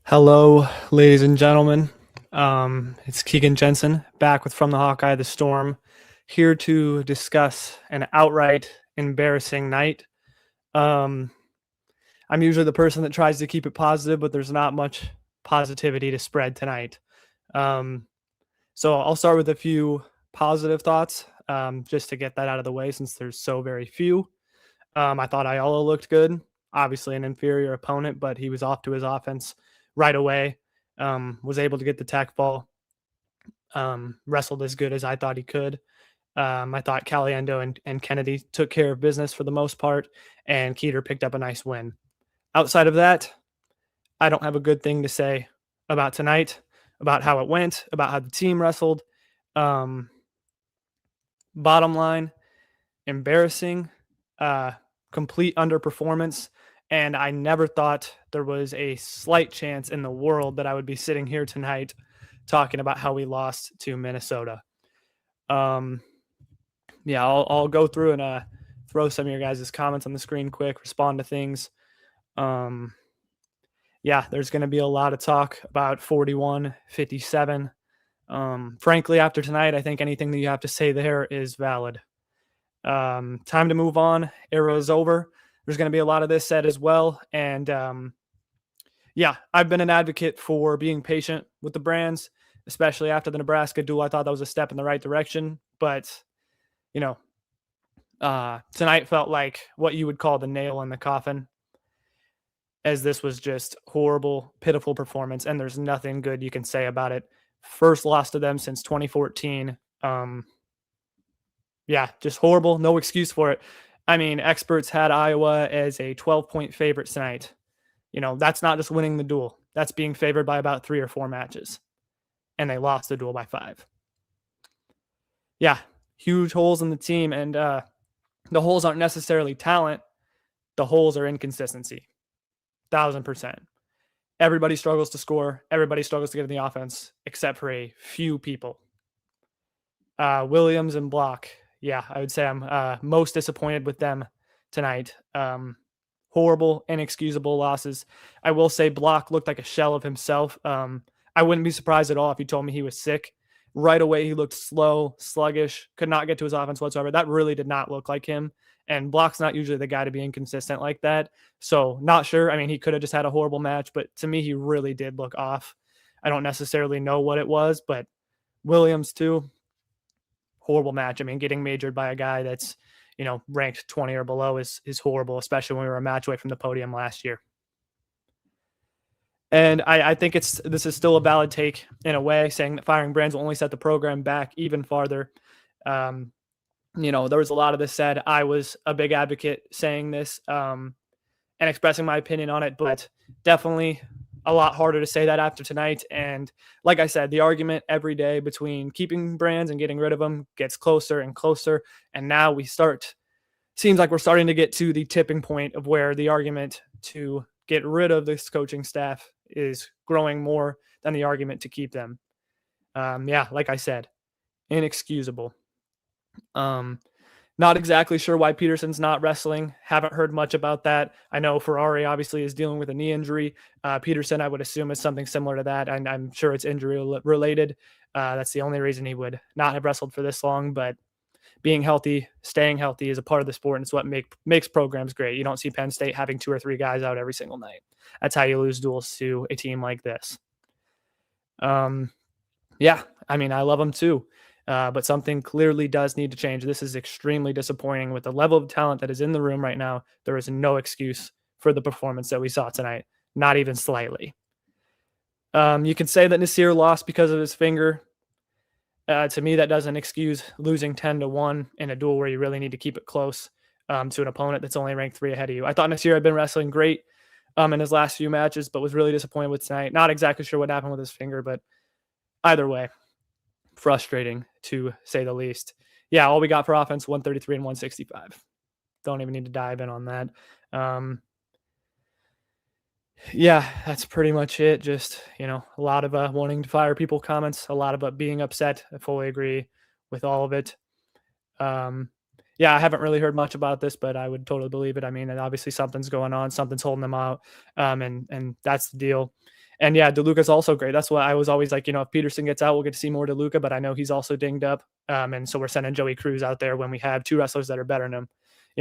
Hello, ladies and gentlemen. It's Keegan Jensen back with From the Hawkeye, the Storm, here to discuss an outright embarrassing night. I'm usually the person that tries to keep it positive, but there's not much positivity to spread tonight. So I'll start with a few positive thoughts, just to get that out of the way since there's so very few. I thought Ayala looked good. Obviously an inferior opponent, but he was off to his offense right away. Was able to get the tech ball, wrestled as good as I thought he could. I thought Caliendo and Kennedy took care of business for the most part, and Keeter picked up a nice win. Outside of that, I don't have a good thing to say about tonight, about how it went, about how the team wrestled. Bottom line, embarrassing, complete underperformance. And I never thought there was a slight chance in the world that I would be sitting here tonight talking about how we lost to Minnesota. I'll go through and throw some of your guys' comments on the screen quick, respond to things. There's going to be a lot of talk about 41-57. Frankly, after tonight, I think anything that you have to say there is valid. Time to move on. Arrow's over. There's going to be a lot of this said as well. And I've been an advocate for being patient with the Brands, especially after the Nebraska duel. I thought that was a step in the right direction. But, tonight felt like what you would call the nail in the coffin, as this was just horrible, pitiful performance. And there's nothing good you can say about it. First loss to them since 2014. Just horrible. No excuse for it. I mean, experts had Iowa as a 12-point favorite tonight. That's not just winning the duel. That's being favored by about 3 or 4 matches. And they lost the duel by 5. Huge holes in the team. And the holes aren't necessarily talent. The holes are inconsistency. 1,000%. Everybody struggles to score. Everybody struggles to get in the offense, except for a few people. Williams and Block. I would say I'm most disappointed with them tonight. Horrible, inexcusable losses. I will say Block looked like a shell of himself. I wouldn't be surprised at all if you told me he was sick. Right away, he looked slow, sluggish, could not get to his offense whatsoever. That really did not look like him. And Block's not usually the guy to be inconsistent like that. So not sure. I mean, he could have just had a horrible match, but to me, he really did look off. I don't necessarily know what it was, but Williams too, horrible match. I mean, getting majored by a guy that's, ranked 20 or below is horrible, especially when we were a match away from the podium last year. And I think this is still a valid take in a way, saying that firing Brands will only set the program back even farther. There was a lot of this said. I was a big advocate saying this and expressing my opinion on it, but definitely a lot harder to say that after tonight. And like I said, the argument every day between keeping Brands and getting rid of them gets closer and closer. And now seems like we're starting to get to the tipping point of where the argument to get rid of this coaching staff is growing more than the argument to keep them. Like I said, inexcusable. Not exactly sure why Peterson's not wrestling. Haven't heard much about that. I know Ferrari obviously is dealing with a knee injury. Peterson, I would assume, is something similar to that. And I'm sure it's injury related. That's the only reason he would not have wrestled for this long. But being healthy, staying healthy is a part of the sport, and it's what makes programs great. You don't see Penn State having 2 or 3 guys out every single night. That's how you lose duels to a team like this. I mean, I love them too. But something clearly does need to change. This is extremely disappointing with the level of talent that is in the room right now. There is no excuse for the performance that we saw tonight, not even slightly. You can say that Nasir lost because of his finger. To me, that doesn't excuse losing 10-1 in a duel where you really need to keep it close to an opponent that's only ranked 3 ahead of you. I thought Nasir had been wrestling great in his last few matches, but was really disappointed with tonight. Not exactly sure what happened with his finger, but either way, frustrating to say the least. Yeah, all we got for offense, 133 and 165. Don't even need to dive in on that. That's pretty much it. Just, a lot of wanting to fire people comments, a lot of being upset. I fully agree with all of it. I haven't really heard much about this, but I would totally believe it. I mean, obviously something's going on, something's holding them out. And that's the deal. And DeLuca's also great. That's why I was always like, if Peterson gets out, we'll get to see more DeLuca, but I know he's also dinged up. And so we're sending Joey Cruz out there when we have 2 wrestlers that are better than him.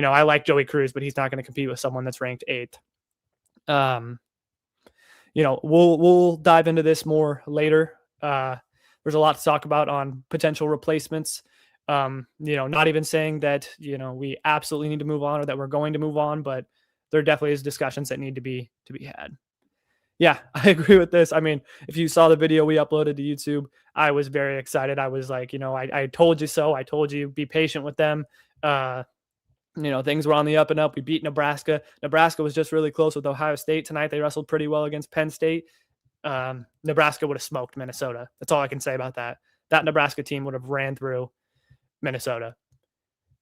I like Joey Cruz, but he's not going to compete with someone that's ranked 8th. We'll dive into this more later. There's a lot to talk about on potential replacements. Not even saying that, we absolutely need to move on or that we're going to move on, but there definitely is discussions that need to be had. Yeah, I agree with this. I mean, if you saw the video we uploaded to YouTube, I was very excited. I was like, I told you so. I told you, be patient with them. Things were on the up and up. We beat Nebraska. Nebraska was just really close with Ohio State tonight. They wrestled pretty well against Penn State. Nebraska would have smoked Minnesota. That's all I can say about that. That Nebraska team would have ran through Minnesota.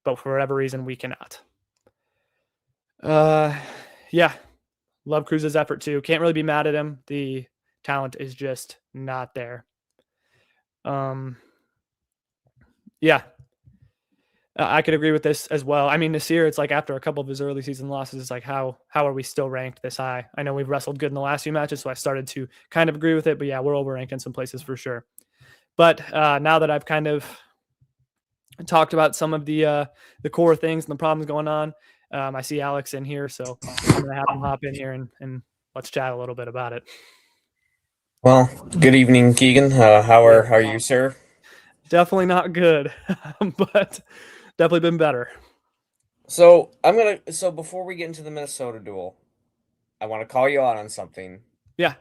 But for whatever reason, we cannot. Love Cruz's effort too. Can't really be mad at him. The talent is just not there. I could agree with this as well. I mean, Nasir, it's like after a couple of his early season losses, it's like, how are we still ranked this high? I know we've wrestled good in the last few matches, so I started to kind of agree with it, but we're overranked in some places for sure. But now that I've kind of talked about some of the core things and the problems going on, I see Alex in here, so I'm going to have him hop in here and let's chat a little bit about it. Well, good evening, Keegan. How are you, sir? Definitely not good, but definitely been better. So before we get into the Minnesota duel, I want to call you out on something. Yeah.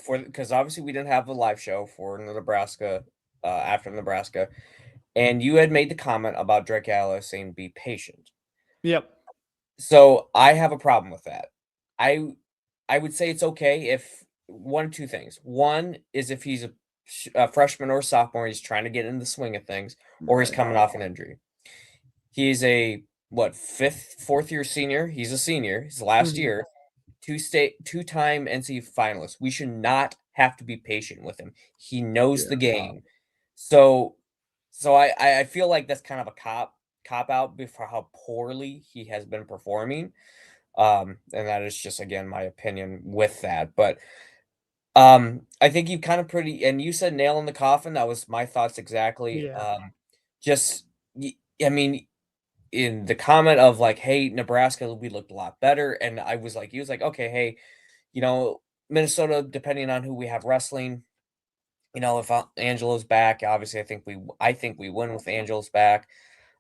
Because obviously we didn't have a live show for Nebraska after Nebraska, and you had made the comment about Drake Ellis saying be patient. Yep. So I have a problem with that. I would say it's okay if one of 2 things. One is if he's a freshman or sophomore, he's trying to get in the swing of things, or he's coming off an injury. He's a 4th year senior. He's a senior. His last year, 2-time NCAA finalist. We should not have to be patient with him. He knows the game. So I feel like that's kind of a cop out for how poorly he has been performing. And that is just, again, my opinion with that. But I think you kind of and you said nail in the coffin. That was my thoughts exactly. Yeah. I mean, in the comment of like, "Hey, Nebraska, we looked a lot better," and I was like, he was like, "Okay, hey, you know, Minnesota, depending on who we have wrestling, if Angelo's back, obviously, I think we win with Angelo's back,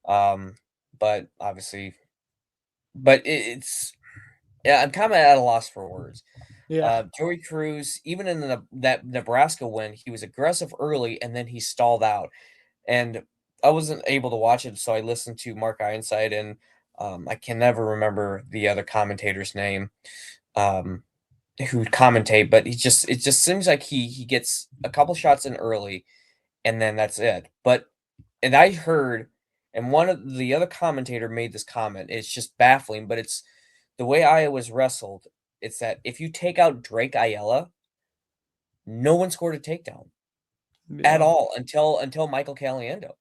um, but obviously, it's yeah, I'm kind of at a loss for words. Yeah. Joey Cruz, even in that Nebraska win, he was aggressive early and then he stalled out. And I wasn't able to watch it, so I listened to Mark Ironside and I can never remember the other commentator's name um, who would commentate, but it just seems like he gets a couple shots in early and then that's it. And I heard, and one of the other commentator made this comment. It's just baffling, but it's the way Iowa's wrestled. It's that if you take out Drake Ayala, no one scored a takedown at Yeah. all until Michael Caliendo.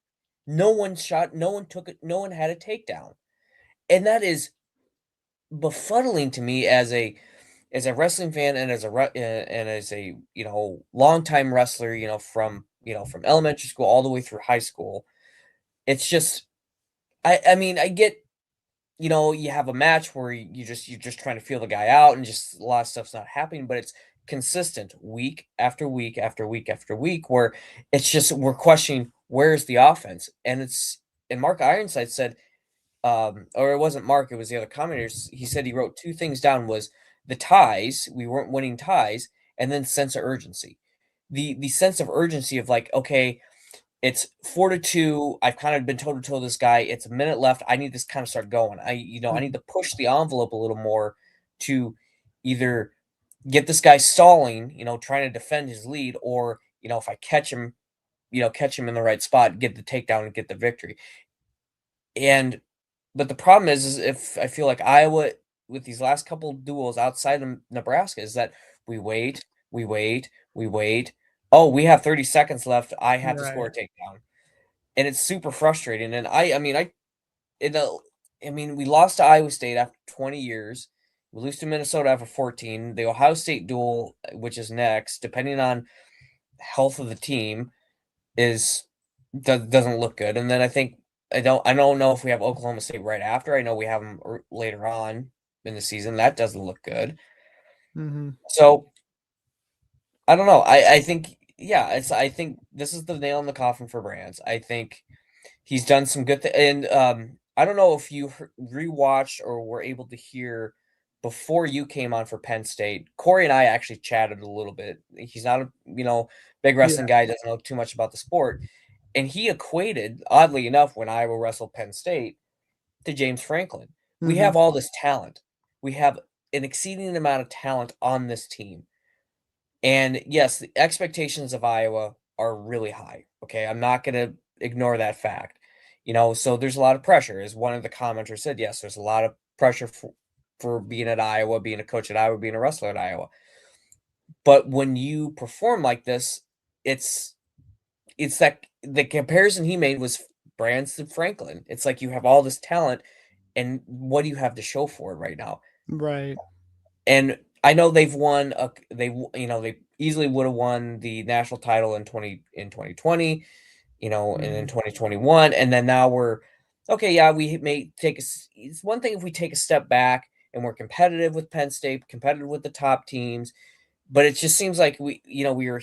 No one shot, no one took it, no one had a takedown. And that is befuddling to me as a wrestling fan and and as a, longtime wrestler, from elementary school all the way through high school. It's just I mean, I get, you have a match where you're just trying to feel the guy out and just a lot of stuff's not happening, but it's consistent week after week after week after week where it's just we're questioning where's the offense. And Mark Ironside said, or it wasn't Mark, it was the other commentators. He said he wrote two things down was the ties, we weren't winning ties, and then sense of urgency. The sense of urgency of like, okay, it's 4-2. I've kind of been toe to toe this guy. It's a minute left. I need this kind of start going. I need Mhm. to push the envelope a little more to either get this guy stalling, trying to defend his lead, or if I catch him in the right spot, get the takedown and get the victory. And but the problem is if I feel like Iowa with these last couple duels outside of Nebraska is that we wait, we wait, we wait. Oh, we have 30 seconds left. I have to score Right. a takedown. And it's super frustrating. And in a, I mean, we lost to Iowa State after 20 years. We lose to Minnesota after 14. The Ohio State duel, which is next, depending on health of the team, is doesn't look good. And then I don't know if we have Oklahoma State right after. I know we have them later on in the season. That doesn't look good. Mhm. So I don't know. I think I think this is the nail in the coffin for Brands. I think he's done some good and, I don't know if you rewatched or were able to hear before you came on for Penn State. Corey and I actually chatted a little bit. He's not a, big Yeah. wrestling guy, doesn't know too much about the sport, and he equated, oddly enough, when Iowa wrestled Penn State to James Franklin. We Mhm. have all this talent. We have an exceeding amount of talent on this team. And yes, the expectations of Iowa are really high. Okay. I'm not going to ignore that fact. So there's a lot of pressure. As one of the commenters said, yes, there's a lot of pressure for being at Iowa, being a coach at Iowa, being a wrestler at Iowa. But when you perform like this, it's that the comparison he made was Branson Franklin. It's like you have all this talent, and what do you have to show for it right now? Right. And I know they've won they easily would have won the national title in 2020, and in Mhm. 2021, and then now we're okay, yeah, we may take it's one thing if we take a step back and we're competitive with Penn State, competitive with the top teams, but it just seems like we were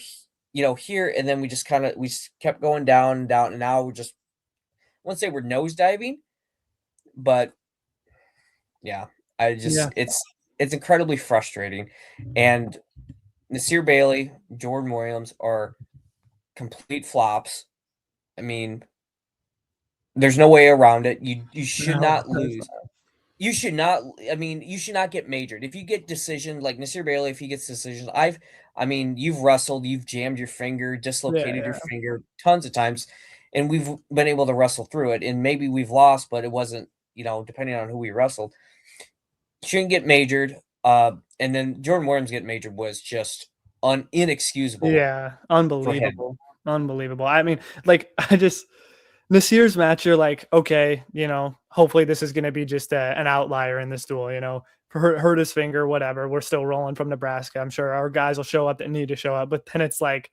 here and then we just kept going down and down and now we're just I wouldn't say we're nosediving, but yeah, Yeah. it's incredibly frustrating. And Nasir Bailey, Jordan Williams are complete flops. I mean, there's no way around it. You should No, not there's lose. You should not. I mean, you should not get majored. If you get decision like Nasir Bailey, if he gets decisions, I mean, you've wrestled, you've jammed your finger, yeah, dislocated your yeah. finger tons of times, and we've been able to wrestle through it. And maybe we've lost, but it wasn't, depending on who we wrestled, shouldn't get majored. And then Jordan Williams getting majored was just inexcusable Yeah, for him. unbelievable, unbelievable. I mean, like, I just Nasir's match, you're like, okay, hopefully this is gonna be just an outlier in this duel. Hurt his finger, whatever. We're still rolling from Nebraska. I'm sure our guys will show up that need to show up. But then it's like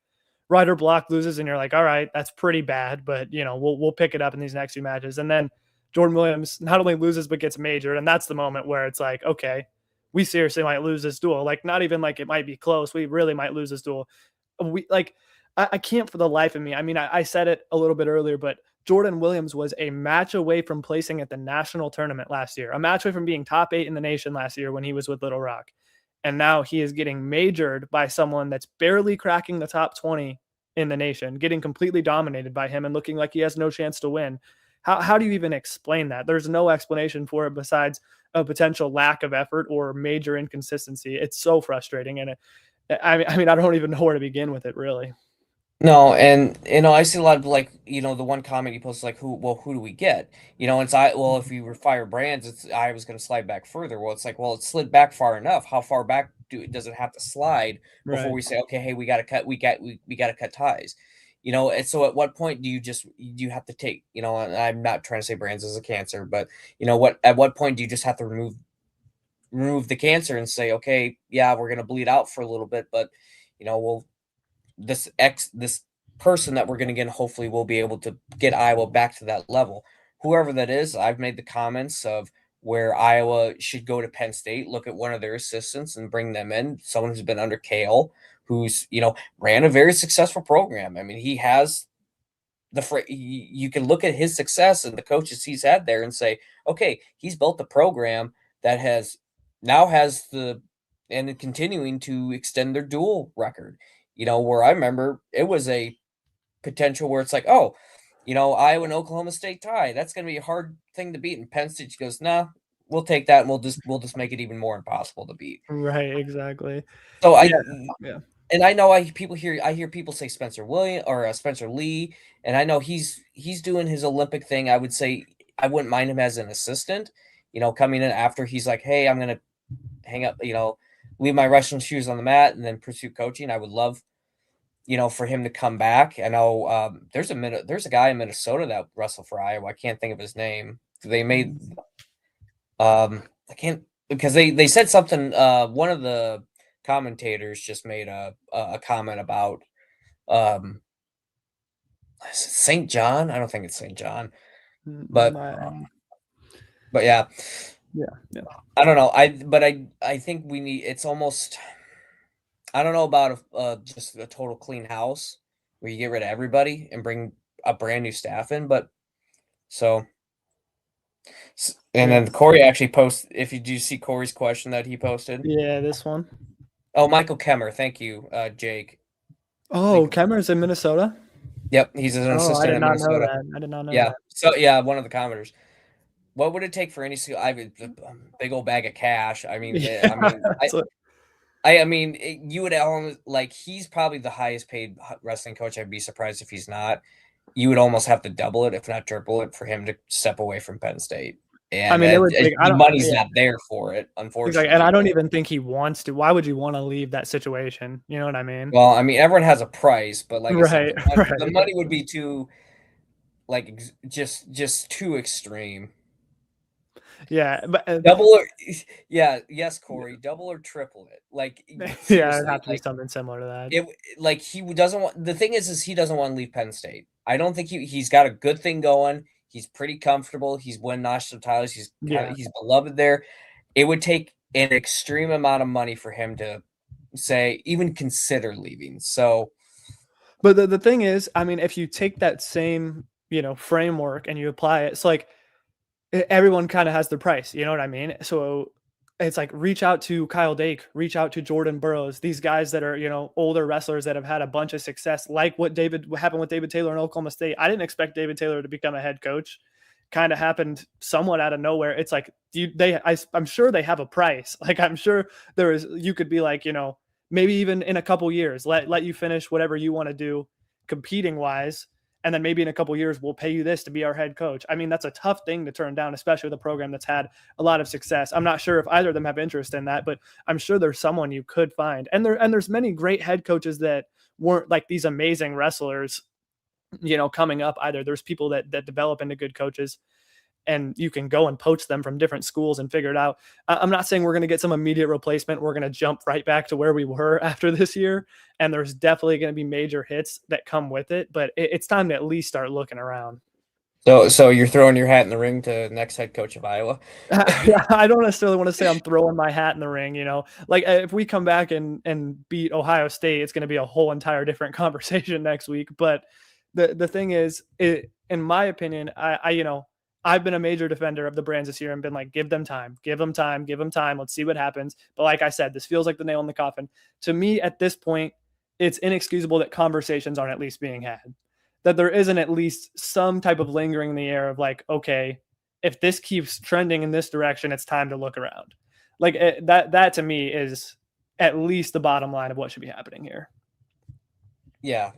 Ryder Block loses, and you're like, all right, that's pretty bad, but we'll pick it up in these next few matches. And then Jordan Williams not only loses but gets majored, and that's the moment where it's like, okay, we seriously might lose this duel. Like, not even like it might be close. We really might lose this duel. We like, I can't for the life of me. I mean, I said it a little bit earlier, but Jordan Williams was a match away from placing at the national tournament last year, a match away from being top 8 in the nation last year when he was with Little Rock. And now he is getting majored by someone that's barely cracking the top 20 in the nation, getting completely dominated by him and looking like he has no chance to win. How do you even explain that? There's no explanation for it besides a potential lack of effort or major inconsistency. It's so frustrating. And I mean, I don't even know where to begin with it, really. No, and I see a lot of like, the one comment he posts like, who do we get? It's if we fire Brands, it's I was going to slide back further. Well, it's like, well, it slid back far enough. How far back does it have to slide before Right. we say, okay, hey, we got to cut, we got to cut ties, and so at what point do you have to take, and I'm not trying to say Brands is a cancer, but at what point do you just have to remove the cancer and say, okay, yeah, we're going to bleed out for a little bit, but we'll this person that we're going to get, hopefully we'll be able to get Iowa back to that level. Whoever that is, I've made the comments of where Iowa should go to Penn State, look at one of their assistants and bring them in, someone who's been under Kale, who's, ran a very successful program. I mean, he has you can look at his success and the coaches he's had there and say, okay, he's built a program that has and continuing to extend their dual record. Where I remember it was a potential where it's like, oh, Iowa and Oklahoma State tie. That's going to be a hard thing to beat. And Penn State goes, nah, we'll take that and we'll just make it even more impossible to beat. Right. Exactly. So Yeah. and I know I hear people say Spencer Williams or Spencer Lee, and I know he's doing his Olympic thing. I would say I wouldn't mind him as an assistant, coming in after he's like, hey, I'm going to hang up, leave my wrestling shoes on the mat and then pursue coaching. I would love, for him to come back. I know there's a guy in Minnesota that wrestled for Iowa. I can't think of his name. They made I can't, because they said something. One of the commentators just made a comment about St. John. I don't think it's St. John, but yeah. Yeah. I don't know. I think we need. It's almost. I don't know about just a total clean house where you get rid of everybody and bring a brand new staff in, but so. And then Corey actually posted. If you do see Corey's question that he posted, Yeah, this one. Oh, Michael Kemmer, thank you, Jake. Oh, Kemmer's in Minnesota. Yep, he's an assistant in Minnesota. Know that. I did not know Yeah, that. so yeah, one of the commenters. What would it take for any I have a big old bag of cash? I mean, Yeah, I mean, you would almost like he's probably the highest paid wrestling coach. I'd be surprised if he's not. You would almost have to double it, if not triple it, for him to step away from Penn State. And I mean, it would take, the money's not there for it, unfortunately. Exactly. And I don't even think he wants to. Why would you want to leave that situation? You know what I mean? Well, I mean, everyone has a price, but like I said, right. the money would be too, like, just too extreme. Yeah, but double or yes, Corey, double or triple it. Like, yeah, it'd have to be something similar to that. He doesn't want. The thing is he doesn't want to leave Penn State. I don't think he's got a good thing going. He's pretty comfortable. He's won national titles. He's beloved there. It would take an extreme amount of money for him to say even consider leaving. So, but the thing is, I mean, if you take that same framework and you apply it, it's like everyone kind of has their price. You know what I mean? So it's like reach out to Kyle Dake, reach out to Jordan Burroughs, these guys that are, older wrestlers that have had a bunch of success, like what happened with David Taylor in Oklahoma State. I didn't expect David Taylor to become a head coach. Kind of happened somewhat out of nowhere. It's like, I'm sure they have a price. Like, I'm sure you could be like, maybe even in a couple years, let you finish whatever you want to do competing wise. And then maybe in a couple of years, we'll pay you this to be our head coach. I mean, that's a tough thing to turn down, especially with a program that's had a lot of success. I'm not sure if either of them have interest in that, but I'm sure there's someone you could find. And there's many great head coaches that weren't like these amazing wrestlers, coming up either. There's people that develop into good coaches, and you can go and poach them from different schools and figure it out. I'm not saying we're going to get some immediate replacement. We're going to jump right back to where we were after this year. And there's definitely going to be major hits that come with it, but it's time to at least start looking around. So you're throwing your hat in the ring to next head coach of Iowa? I don't necessarily want to say I'm throwing my hat in the ring, Like if we come back and beat Ohio State, it's going to be a whole entire different conversation next week. But the thing is, in my opinion, I've been a major defender of the Brands this year and been like, give them time, give them time, give them time. Let's see what happens. But like I said, this feels like the nail in the coffin. To me, at this point, it's inexcusable that conversations aren't at least being had, that there isn't at least some type of lingering in the air of like, okay, if this keeps trending in this direction, it's time to look around. Like that to me is at least the bottom line of what should be happening here. Yeah.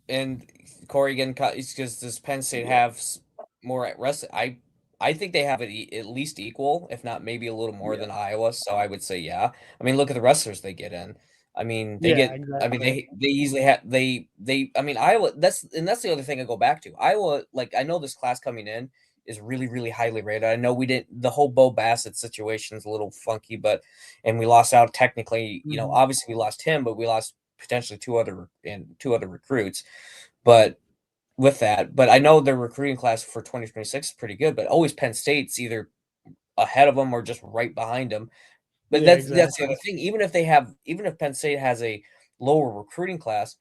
And Corey again, because does Penn State have more at rest? I think they have it at least equal, if not maybe a little more than Iowa. So I would say, yeah. I mean, look at the wrestlers they get in. I mean, they Yeah, get. I mean, exactly. they easily have they. I mean, Iowa. That's the other thing I go back to. Iowa, like I know this class coming in is really really highly rated. I know we didn't. The whole Bo Bassett situation is a little funky, but and we lost out technically. Mhm. Obviously we lost him, but we lost potentially two other recruits. But with that, but I know their recruiting class for 2026 is pretty good. But always Penn State's either ahead of them or just right behind them. But Yeah, that's the exactly. other thing. Even if Penn State has a lower recruiting class,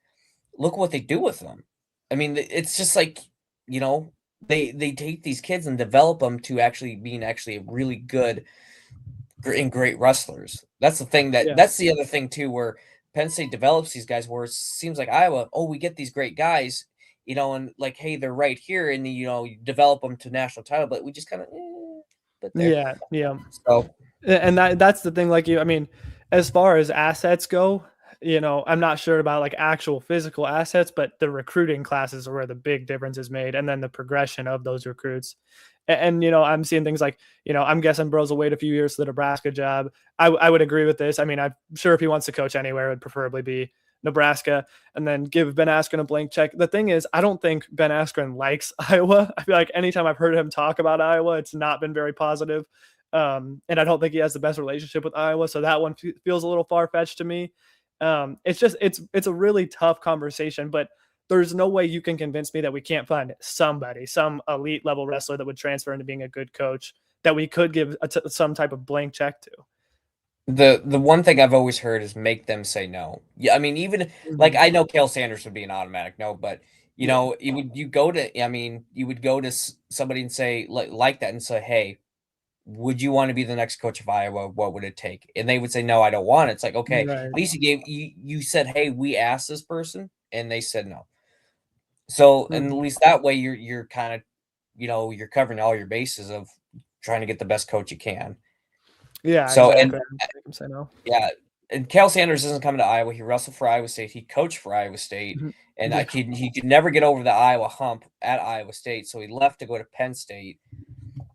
look what they do with them. I mean, it's just like you know they take these kids and develop them to actually being actually really good and great wrestlers. That's the thing Yeah. that's the other thing too, where Penn State develops these guys. Where it seems like Iowa, oh, we get these great guys, and like, hey, they're right here, and you develop them to national title, but we just kind of, but there. Yeah. Yeah. So And that's the thing. Like I mean, as far as assets go, I'm not sure about like actual physical assets, but the recruiting classes are where the big difference is made, and then the progression of those recruits. And I'm seeing things like, I'm guessing Bros will wait a few years for the Nebraska job. I would agree with this. I mean, I'm sure if he wants to coach anywhere, it would preferably be Nebraska, and then give Ben Askren a blank check. The thing is, I don't think Ben Askren likes Iowa. I feel like anytime I've heard him talk about Iowa, it's not been very positive. And I don't think he has the best relationship with Iowa, so that one feels a little far fetched to me. It's just it's a really tough conversation, but there's no way you can convince me that we can't find somebody, some elite level wrestler that would transfer into being a good coach that we could give some type of blank check to. the one thing I've always heard is make them say no. Yeah, I mean, even like Mhm. I know Kale Sanders would be an automatic no, but Yeah. you would go to somebody and say like that and say, hey, would you want to be the next coach of Iowa? What would it take? And they would say, no, I don't want it. It's like, okay, at Right. least you said, hey, we asked this person, and they said no. So, and at Mhm. least that way you're kind of, you're covering all your bases of trying to get the best coach you can. Yeah, So, and exactly. Make him say no. yeah, and Cal Sanders doesn't come to Iowa. He wrestled for Iowa State. He coached for Iowa State, Mhm. and Yeah. he could never get over the Iowa hump at Iowa State. So he left to go to Penn State.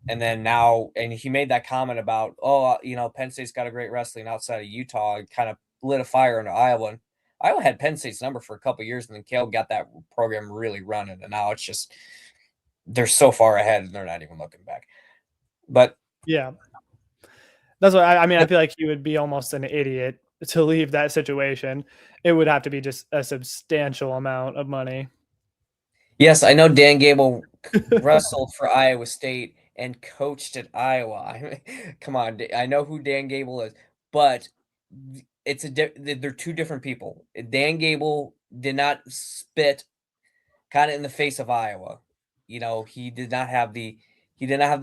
And then now, and he made that comment about, oh, Penn State's got a great wrestling outside of Utah, and kind of lit a fire into Iowa. And Iowa had Penn State's number for a couple years, and then Kale got that program really running. And now it's just, they're so far ahead, and they're not even looking back. But, Yeah. That's what I mean. I but feel like he would be almost an idiot to leave that situation. It would have to be just a substantial amount of money. yes, I know Dan Gable wrestled for Iowa State and coached at Iowa. I mean, come on, I know who Dan Gable is, but they're two different people. Dan Gable did not spit kind of in the face of Iowa. He did not have the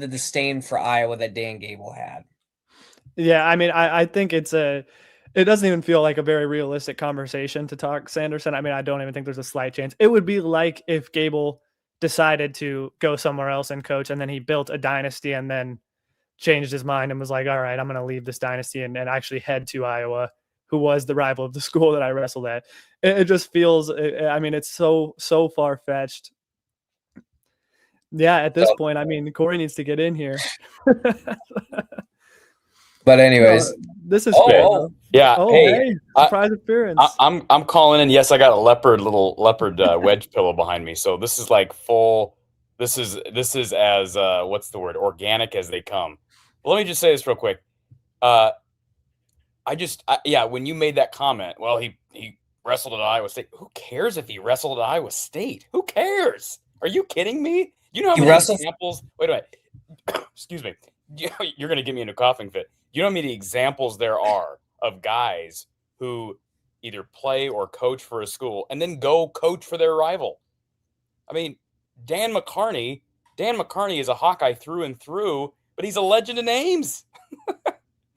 disdain for Iowa that Dan Gable had. Yeah, I mean, I think it doesn't even feel like a very realistic conversation to talk Sanderson. I mean, I don't even think there's a slight chance. It would be like if Gable decided to go somewhere else and coach, and then he built a dynasty and then changed his mind and was like, all right, I'm going to leave this dynasty and actually head to Iowa, who was the rival of the school that I wrestled at. It just feels, I mean, it's so far fetched. Yeah, at this So, point, I mean, Corey needs to get in here. but No, anyways, this is oh, fair, oh, though. Yeah. Oh, Hey, hey, I, surprise appearance. I'm calling in. Yes, I got a little leopard wedge pillow behind me. So this is like full. This is as what's the word? Organic as they come. But let me just say this real quick. Uh, yeah, when you made that comment, well, he wrestled at Iowa State. Who cares if he wrestled at Iowa State? Who cares? Are you kidding me? You know how He many wrestled. examples? Wait a minute. Excuse me. You're going to give me a coughing fit. You know how many examples there are of guys who either play or coach for a school and then go coach for their rival? I mean, Dan McCarney is a Hawkeye through and through, but he's a legend in Ames.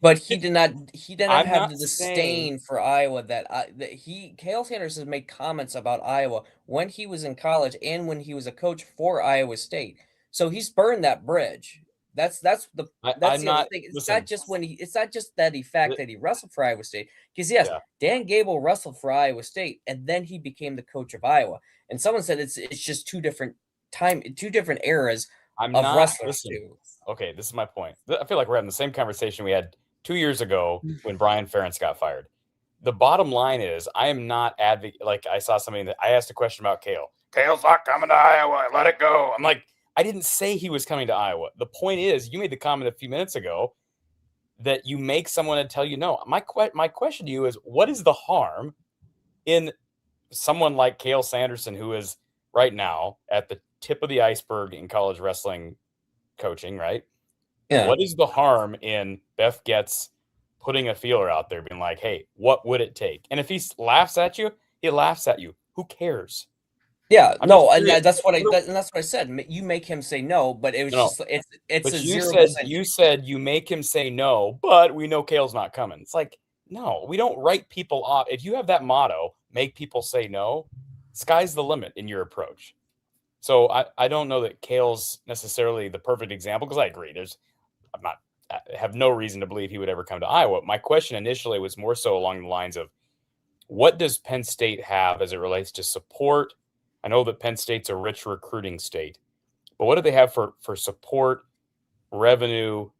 But he did not. He did not I'm have not the saying disdain for Iowa Cael Sanders has made comments about Iowa when he was in college and when he was a coach for Iowa State. So he's burned that bridge. That's the I'm other not. thing. It's Listen, not just it's not just that fact that he wrestled for Iowa State. Because yes, yeah. Dan Gable wrestled for Iowa State and then he became the coach of Iowa. And someone said it's just two different eras I'm of not. wrestlers Listen, too. okay, this is my point. I feel like we're having the same conversation we had 2 years ago when Brian Ferentz got fired. The bottom line is, I am not like I saw somebody that I asked a question about Cael. Cael's not coming to Iowa. Let it go. I'm like, I didn't say he was coming to Iowa. The point is, you made the comment a few minutes ago that you make someone tell you no. My question to you is, what is the harm in someone like Cael Sanderson, who is right now at the tip of the iceberg in college wrestling coaching, right? Yeah. What is the harm in Beth Getz putting a feeler out there, being like, hey, what would it take? And if he laughs at you, he laughs at you. Who cares? Yeah, I'm no, and curious. that's what I said. You make him say no, but it was No. just it's But a you 0%. said you make him say no, but we know Cael's not coming. It's like, no, we don't write people off. If you have that motto, make people say no, sky's the limit in your approach. So I don't know that Cael's necessarily the perfect example, because I agree. I have no reason to believe he would ever come to Iowa. My question initially was more so along the lines of, what does Penn State have as it relates to support? I know that Penn State's a rich recruiting state, but what do they have for support, revenue,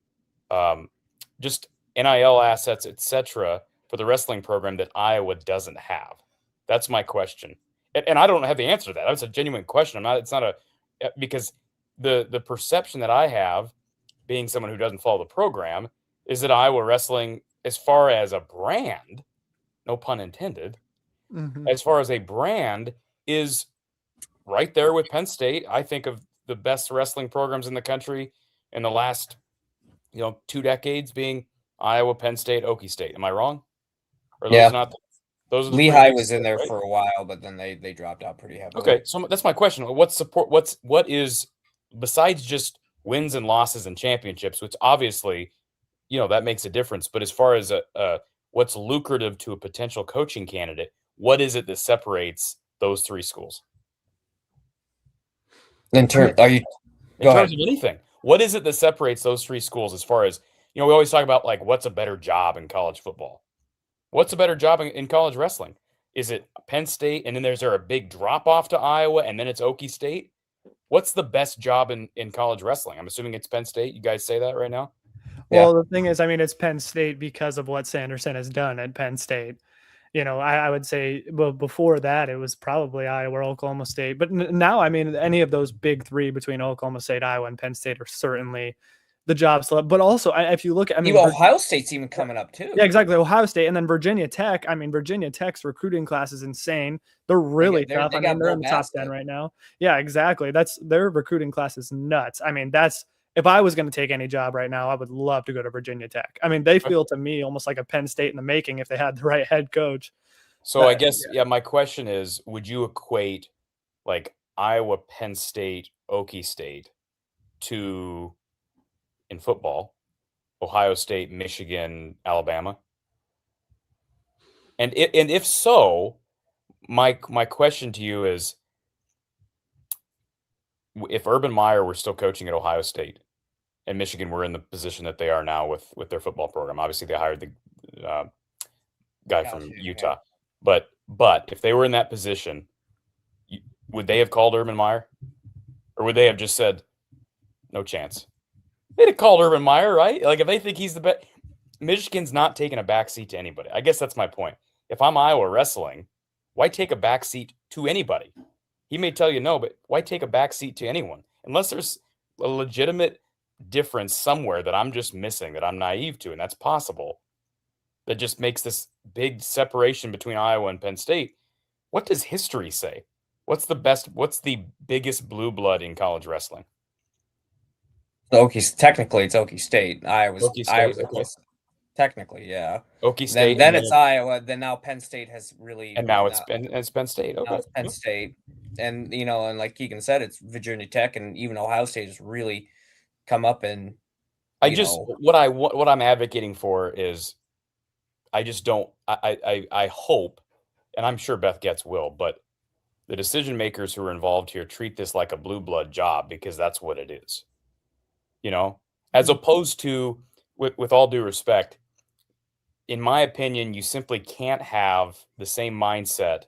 just NIL assets, etc., for the wrestling program that Iowa doesn't have? That's my question, and I don't have the answer to that. That's a genuine question. I'm not. It's not because the perception that I have, being someone who doesn't follow the program, is that Iowa wrestling, as far as a brand, no pun intended, as far as a brand, is right there with Penn State. I think of the best wrestling programs in the country in the last 2 decades being Iowa, Penn State, Okie State. Am I wrong? Or are those not those are the three Lehigh big was in there right? for a while, but then they dropped out pretty heavily. Okay, so that's my question. What is, besides just wins and losses and championships, which obviously that makes a difference, but as far as what's lucrative to a potential coaching candidate, what is it that separates those three schools? In terms of anything, what is it that separates those three schools? As far as we always talk about, like, what's a better job in college football? What's a better job in college wrestling? Is it Penn State, and then is there a big drop off to Iowa, and then it's Okie State? What's the best job in college wrestling? I'm assuming it's Penn State. You guys say that right now? Well, the thing is, I mean, it's Penn State because of what Sanderson has done at Penn State. I would say, well, before that, it was probably Iowa or Oklahoma State. But now, I mean, any of those big three between Oklahoma State, Iowa, and Penn State are certainly the job select. But also, if you look at, Ohio State's even coming up too. Yeah, exactly. Ohio State, and then Virginia Tech. I mean, Virginia Tech's recruiting class is insane. They're really tough. I mean, they're in the top 10 right now. Yeah, exactly. Their recruiting class is nuts. I mean, if I was going to take any job right now, I would love to go to Virginia Tech. I mean, they feel to me almost like a Penn State in the making if they had the right head coach. So I guess, my question is, would you equate like Iowa, Penn State, Okie State to, in football, Ohio State, Michigan, Alabama? And if so, my question to you is, if Urban Meyer were still coaching at Ohio State and Michigan were in the position that they are now with their football program, obviously they hired the guy from Utah, but if they were in that position, would they have called Urban Meyer, or would they have just said, no chance? They'd have called Urban Meyer, right? Like, if they think he's the best. Michigan's not taking a backseat to anybody. I guess that's my point. If I'm Iowa wrestling, why take a backseat to anybody? He may tell you no, but why take a backseat to anyone? Unless there's a legitimate difference somewhere that I'm just missing, that I'm naive to, and that's possible, that just makes this big separation between Iowa and Penn State. What does history say? What's the biggest blue blood in college wrestling? Technically, it's Okie State. Iowa's Okie State, okay. close. Technically, yeah. Okie State, Then it's Iowa. Then now Penn State has really, and now it's Penn State. Okay, now it's Penn State, and and like Keegan said, it's Virginia Tech, and even Ohio State has really come up and. What I'm advocating for is, I just don't. I hope, and I'm sure Beth Getz will, but the decision makers who are involved here treat this like a blue blood job, because that's what it is. As opposed to, with all due respect, in my opinion, you simply can't have the same mindset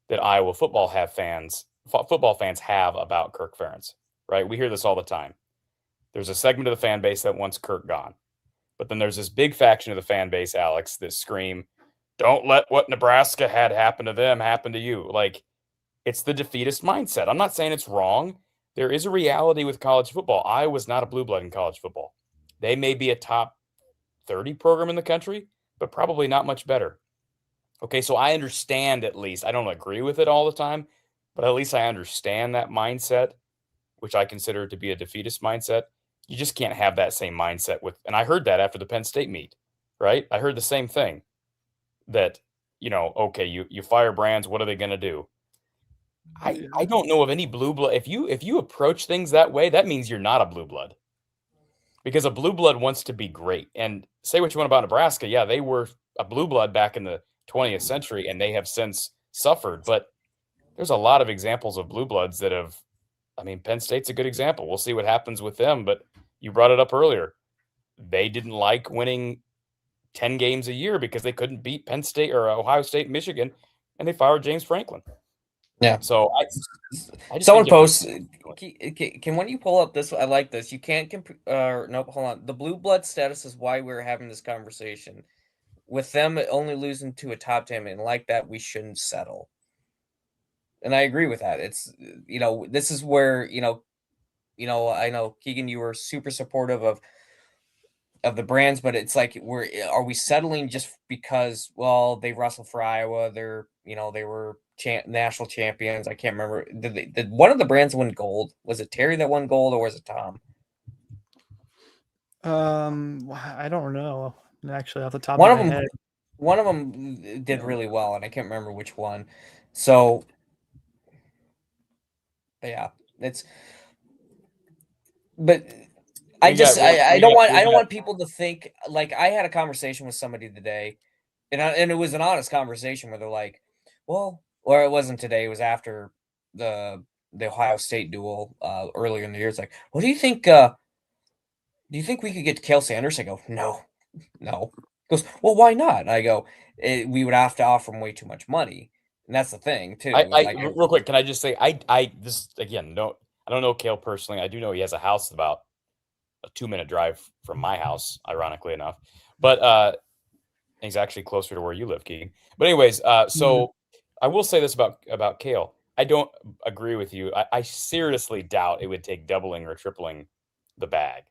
that Iowa football fans have about Kirk Ferentz, right? We hear this all the time. There's a segment of the fan base that wants Kirk gone. But then there's this big faction of the fan base, Alex, that scream, don't let what Nebraska had happen to them happen to you. Like, it's the defeatist mindset. I'm not saying it's wrong. There is a reality with college football. Iowa's not a blue blood in college football. They may be a top 30 program in the country, but probably not much better. Okay, so I understand, at least. I don't agree with it all the time, but at least I understand that mindset, which I consider to be a defeatist mindset. You just can't have that same mindset and I heard that after the Penn State meet, right? I heard the same thing, that, okay, you fire Brands, what are they going to do? I don't know of any blue blood. If you approach things that way, that means you're not a blue blood. Because a blue blood wants to be great. And say what you want about Nebraska. Yeah, they were a blue blood back in the 20th century, and they have since suffered. But there's a lot of examples of blue bloods that have, Penn State's a good example. We'll see what happens with them. But you brought it up earlier. They didn't like winning 10 games a year because they couldn't beat Penn State or Ohio State, Michigan, and they fired James Franklin. Yeah. So I just someone posts. Can when you pull up this? I like this. You can't nope. Hold on. The blue blood status is why we're having this conversation. With them only losing to a top 10, and like that, we shouldn't settle. And I agree with that. It's this is where I know Keegan, you were super supportive of the Brands, but it's like, are we settling just because, well, they wrestled for Iowa, they're they were national champions. I can't remember. Did one of the Brands win gold? Was it Terry that won gold, or was it Tom? I don't know. Actually, off the top of my head. One of them did really well, and I can't remember which one. So, yeah, but I don't want people to think, like, I had a conversation with somebody today, and it was an honest conversation where they're like, well, or it wasn't today, it was after the Ohio State duel earlier in the year. It's like, well, do you think we could get Cale Sanders? I go, no. He goes, well, why not? And I go, we would have to offer him way too much money. And that's the thing, too. Real quick, can I just say, this again, no, I don't know Cale personally. I do know he has a house about a 2-minute drive from my house, ironically enough. But he's actually closer to where you live, Keegan. But anyways, so I will say this about Cale. I don't agree with you. I seriously doubt it would take doubling or tripling the bag.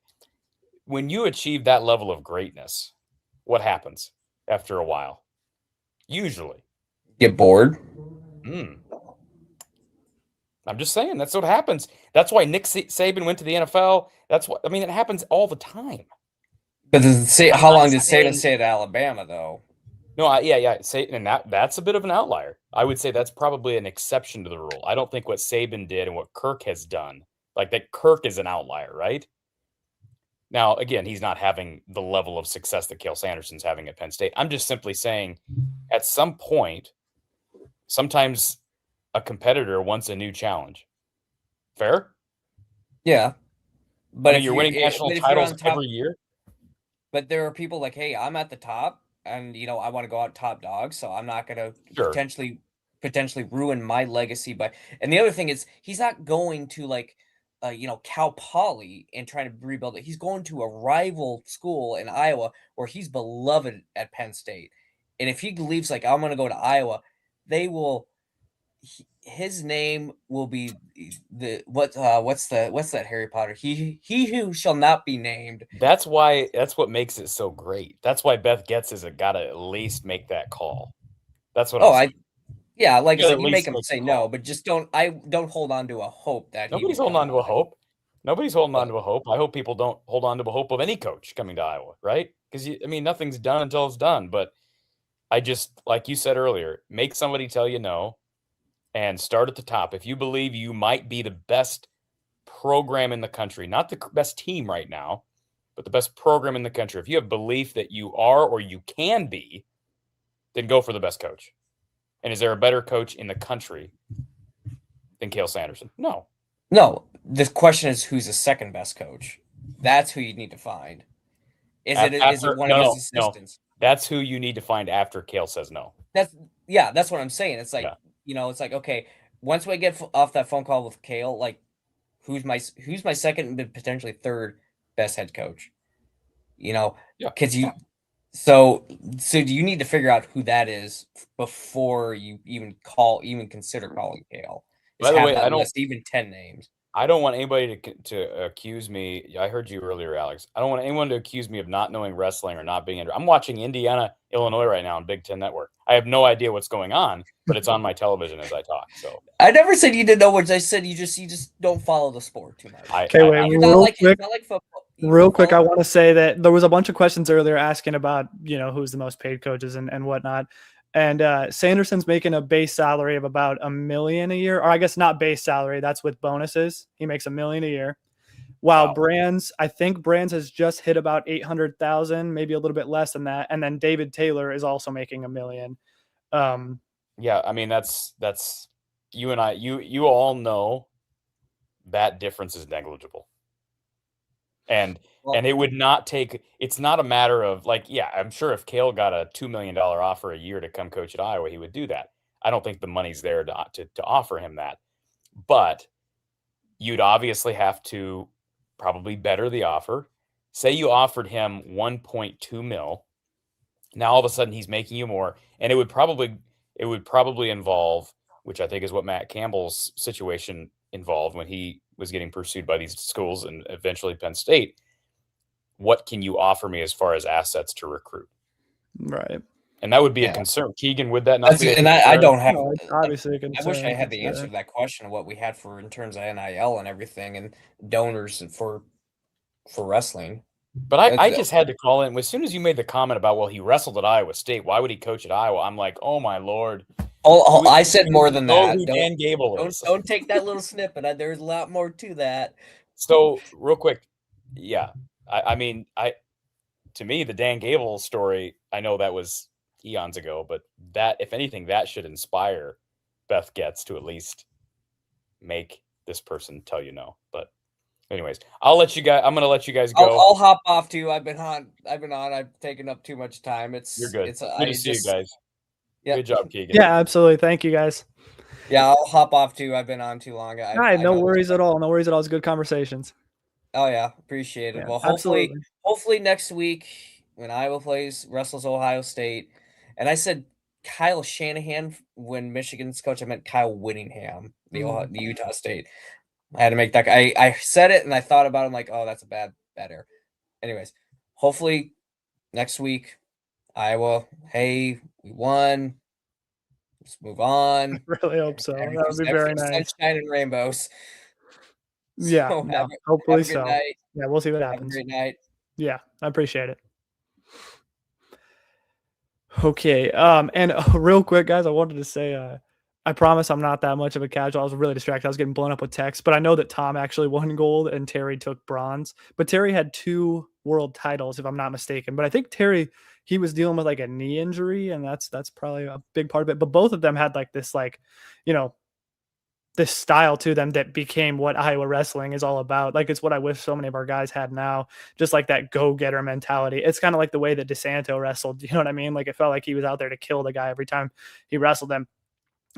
When you achieve that level of greatness, what happens after a while? Usually. Get bored. I'm just saying, that's what happens. That's why Nick Saban went to the NFL. It happens all the time. But how long did Saban stay at Alabama, though? No, yeah. And that's a bit of an outlier. I would say that's probably an exception to the rule. I don't think what Saban did and what Kirk has done, like that Kirk is an outlier, right? Now, again, he's not having the level of success that Cale Sanderson's having at Penn State. I'm just simply saying, at some point, sometimes a competitor wants a new challenge. Fair? Yeah. But you're winning national titles every year. But there are people like, hey, I'm at the top, and I want to go out top dog, so I'm not going to potentially ruin my legacy. And the other thing is, he's not going to Cal Poly and trying to rebuild it. He's going to a rival school in Iowa where he's beloved at Penn State. And if he believes I'm going to go to Iowa, they will. His name will be what's that Harry Potter? He who shall not be named. That's what makes it so great. That's why Beth Getz has got to at least make that call. That's what Yeah, like I Gotta said, at you make least them make say a no, call. but just don't hold on to a hope that he Nobody's would holding come on to a to hope. Nobody's holding on But- to a hope. I hope people don't hold on to a hope of any coach coming to Iowa, right? Because I mean, nothing's done until it's done. But I just, like you said earlier, make somebody tell you no, and start at the top. If you believe you might be the best program in the country, not the best team right now, but the best program in the country. If you have belief that you are or you can be, then go for the best coach. And is there a better coach in the country than Cale Sanderson? No. No, the question is who's the second best coach? That's who you need to find. Is it one of his assistants? That's who you need to find after Cale says no. That's what I'm saying. It's like, it's like, okay, once we get off that phone call with Cale, like who's my second and potentially third best head coach? Because so you need to figure out who that is before you even consider calling Cale. By the way, I don't list, even 10 names. I don't want anybody to accuse me. I heard you earlier, Alex. I don't want anyone to accuse me of not knowing wrestling or not being. I'm watching Indiana, Illinois right now on Big Ten Network. I have no idea what's going on, but it's on my television as I talk. So I never said you didn't know what I said. You just don't follow the sport too much. Okay, wait, real quick. I want to say that there was a bunch of questions earlier asking about who's the most paid coaches and whatnot. And Sanderson's making a base salary of about $1 million a year, or I guess not base salary. That's with bonuses. He makes $1 million a year. While Brands, I think Brands has just hit about 800,000, maybe a little bit less than that. And then David Taylor is also making $1 million. Yeah, I mean that's you and I. You all know that difference is negligible. And it would not take. It's not a matter of like, yeah, I'm sure if Cale got a $2 million offer a year to come coach at Iowa, he would do that. I don't think the money's there to offer him that, but you'd obviously have to probably better the offer. Say you offered him 1.2 mil. Now all of a sudden he's making you more, and it would probably involve, which I think is what Matt Campbell's situation involved when he was getting pursued by these schools and eventually Penn State. What can you offer me as far as assets to recruit? Right. And that would be a concern. Keegan, would that not be a concern? I don't have obviously a concern. I wish I had the answer to that question of what we had for in terms of NIL and everything and donors for wrestling. But I just had to call in as soon as you made the comment about, well, he wrestled at Iowa State. Why would he coach at Iowa? I'm like, oh my Lord. Oh, I said more than that. Dan Gable is. Don't take that little snippet. There's a lot more to that. So real quick, yeah. I mean, to me, the Dan Gable story, I know that was eons ago, but that, if anything, that should inspire Beth Getz to at least make this person tell you no. But anyways, I'm going to let you guys go. I'll hop off too. I've been on. I've taken up too much time. You're good. Good to see you guys. Yeah. Good job, Keegan. Yeah, absolutely. Thank you, guys. Yeah, I'll hop off too. I've been on too long. No worries at all. No worries at all. It's good conversations. Oh yeah, appreciate it. Yeah, well, hopefully next week when Iowa wrestles Ohio State, and I said Kyle Shanahan when Michigan's coach. I meant Kyle Whittingham, the Utah State. I had to make that. I said it and I thought about it. I'm like, oh, that's a bad error. Anyways, hopefully next week, Iowa. Hey, we won. Let's move on. I really hope so. That would be very nice. Sunshine and rainbows. Yeah. So hopefully so. Night. Yeah, we'll see what happens. Have a great night. Yeah, I appreciate it. Okay. And real quick, guys, I wanted to say, I promise I'm not that much of a casual. I was really distracted. I was getting blown up with text, but I know that Tom actually won gold and Terry took bronze. But Terry had 2 world titles, if I'm not mistaken. But I think Terry, he was dealing with like a knee injury, and that's probably a big part of it. But both of them had like this, this style to them that became what Iowa wrestling is all about. Like, it's what I wish so many of our guys had now, just like that go-getter mentality. It's kind of like the way that DeSanto wrestled. You know what I mean? Like, it felt like he was out there to kill the guy every time he wrestled them.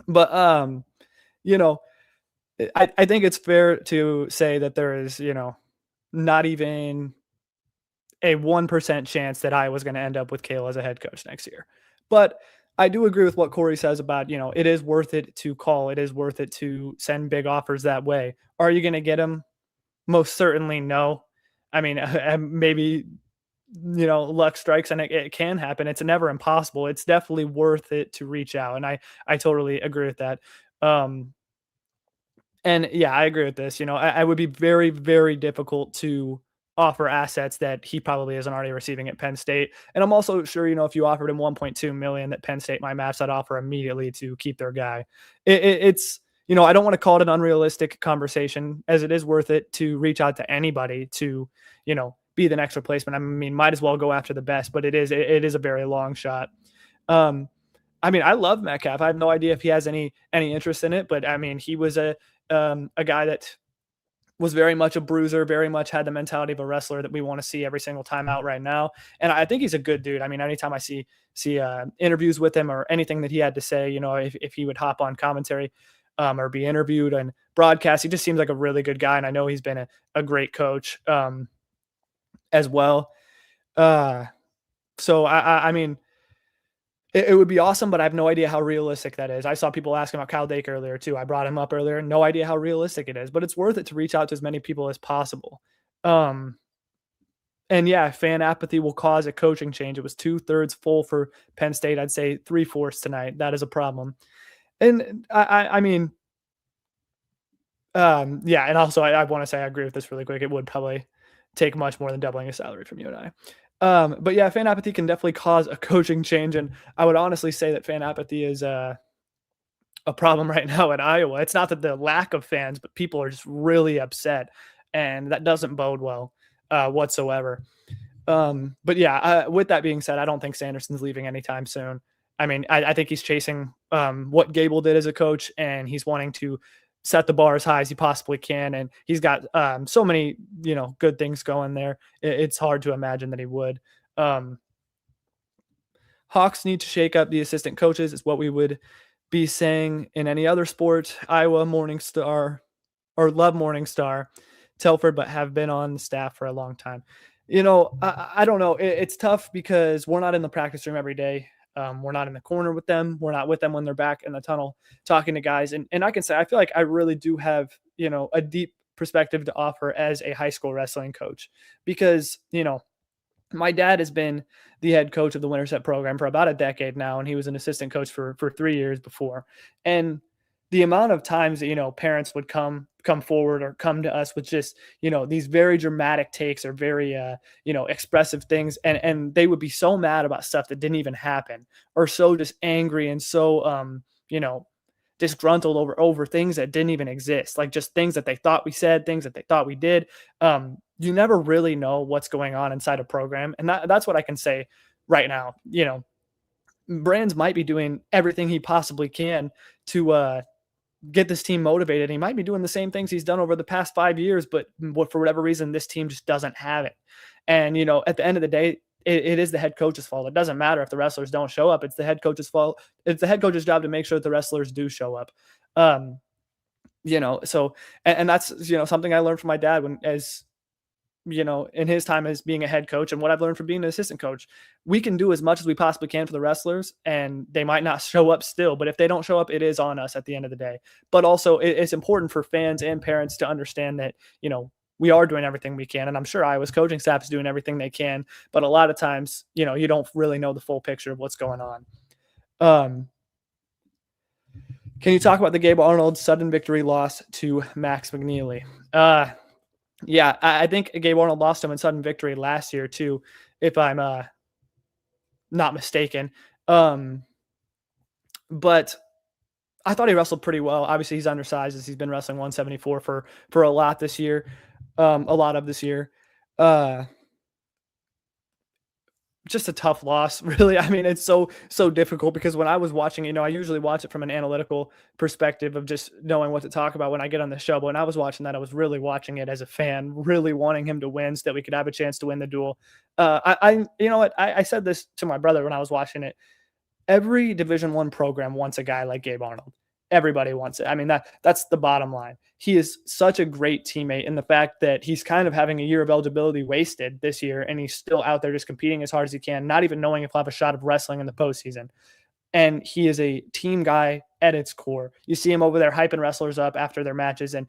But, I think it's fair to say that there is, not even a 1% chance that I was going to end up with Cale as a head coach next year. But I do agree with what Corey says about, it is worth it to call. It is worth it to send big offers that way. Are you going to get them? Most certainly no. I mean, maybe luck strikes, and it can happen. It's never impossible. It's definitely worth it to reach out. And I totally agree with that. And yeah, I agree with this. I would be very, very difficult to offer assets that he probably isn't already receiving at Penn State. And I'm also sure, if you offered him 1.2 million, that Penn State might match that offer immediately to keep their guy. It's, I don't want to call it an unrealistic conversation, as it is worth it to reach out to anybody to, be the next replacement. I mean, might as well go after the best, but it is a very long shot. I mean, I love Metcalf. I have no idea if he has any interest in it, but I mean, he was a guy that was very much a bruiser, very much had the mentality of a wrestler that we want to see every single time out right now. And I think he's a good dude. I mean, anytime I see interviews with him or anything that he had to say, if he would hop on commentary or be interviewed and broadcast, he just seems like a really good guy. And I know he's been a great coach as well. So I mean, it would be awesome, but I have no idea how realistic that is. I saw people asking about Kyle Dake earlier too. I brought him up earlier. No idea how realistic it is, but it's worth it to reach out to as many people as possible. And yeah, fan apathy will cause a coaching change. It was 2/3 full for Penn State. I'd say 3/4 tonight. That is a problem. And I mean, yeah. And also I want to say I agree with this really quick. It would probably take much more than doubling his salary from you and I. But yeah, fan apathy can definitely cause a coaching change. And I would honestly say that fan apathy is a problem right now in Iowa. It's not that the lack of fans, but people are just really upset, and that doesn't bode well whatsoever. But yeah, with that being said, I don't think Sanderson's leaving anytime soon. I mean, I think he's chasing what Gable did as a coach, and he's wanting to set the bar as high as he possibly can. And he's got so many, good things going there. It's hard to imagine that he would. Hawks need to shake up the assistant coaches is what we would be saying in any other sport. Iowa Morningstar or love Morningstar, Telford, but have been on the staff for a long time. I don't know. It's tough because we're not in the practice room every day. We're not in the corner with them. We're not with them when they're back in the tunnel talking to guys. And I can say, I feel like I really do have, a deep perspective to offer as a high school wrestling coach, because, my dad has been the head coach of the Winterset program for about a decade now. And he was an assistant coach for 3 years before. And the amount of times that, parents would come forward or come to us with just, these very dramatic takes or very, expressive things. And they would be so mad about stuff that didn't even happen, or so just angry and so, disgruntled over things that didn't even exist. Like just things that they thought we said, things that they thought we did. You never really know what's going on inside a program. And that's what I can say right now. Brands might be doing everything he possibly can to, get this team motivated. He might be doing the same things he's done over the past 5 years, but for whatever reason, this team just doesn't have it. And, at the end of the day, it is the head coach's fault. It doesn't matter if the wrestlers don't show up. It's the head coach's fault. It's the head coach's job to make sure that the wrestlers do show up. So, and that's, something I learned from my dad in his time as being a head coach, and what I've learned from being an assistant coach. We can do as much as we possibly can for the wrestlers, and they might not show up still, but if they don't show up, it is on us at the end of the day. But also it's important for fans and parents to understand that, we are doing everything we can. And I'm sure Iowa's coaching staff is doing everything they can, but a lot of times, you don't really know the full picture of what's going on. Can you talk about the Gabe Arnold sudden victory loss to Max McNeely? Yeah, I think Gabe Arnold lost him in sudden victory last year too, if I'm not mistaken. But I thought he wrestled pretty well. Obviously, he's undersized as he's been wrestling 174 for a lot this year, a lot of this year. Just a tough loss, really. I mean, it's so difficult because when I was watching, I usually watch it from an analytical perspective of just knowing what to talk about when I get on the show. But when I was watching that, I was really watching it as a fan, really wanting him to win so that we could have a chance to win the duel. I said this to my brother when I was watching it. Every Division I program wants a guy like Gabe Arnold. Everybody wants it. I mean, that's the bottom line. He is such a great teammate, and the fact that he's kind of having a year of eligibility wasted this year, and he's still out there just competing as hard as he can, not even knowing if he'll have a shot of wrestling in the postseason. And he is a team guy at its core. You see him over there hyping wrestlers up after their matches, and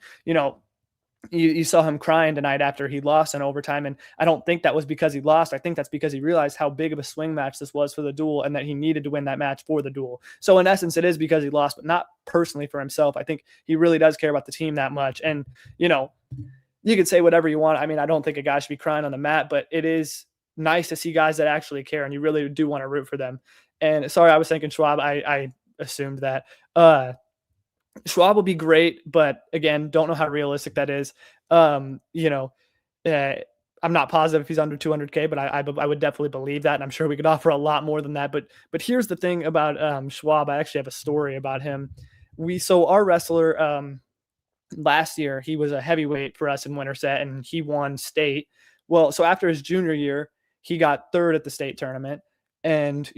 you saw him crying tonight after he lost in overtime. And I don't think that was because he lost. I think that's because he realized how big of a swing match this was for the duel and that he needed to win that match for the duel. So in essence, it is because he lost, but not personally for himself. I think he really does care about the team that much. And, you know, you could say whatever you want. I mean, I don't think a guy should be crying on the mat, but it is nice to see guys that actually care, and you really do want to root for them. And sorry, I was thinking Schwab. I assumed that. Schwab will be great, but again, don't know how realistic that is. You know, I'm not positive if he's under 200K, but I would definitely believe that, and I'm sure we could offer a lot more than that. But here's the thing about Schwab. I actually have a story about him. Our wrestler last year, he was a heavyweight for us in Winterset, and he won state. Well, so after his junior year, he got third at the state tournament, and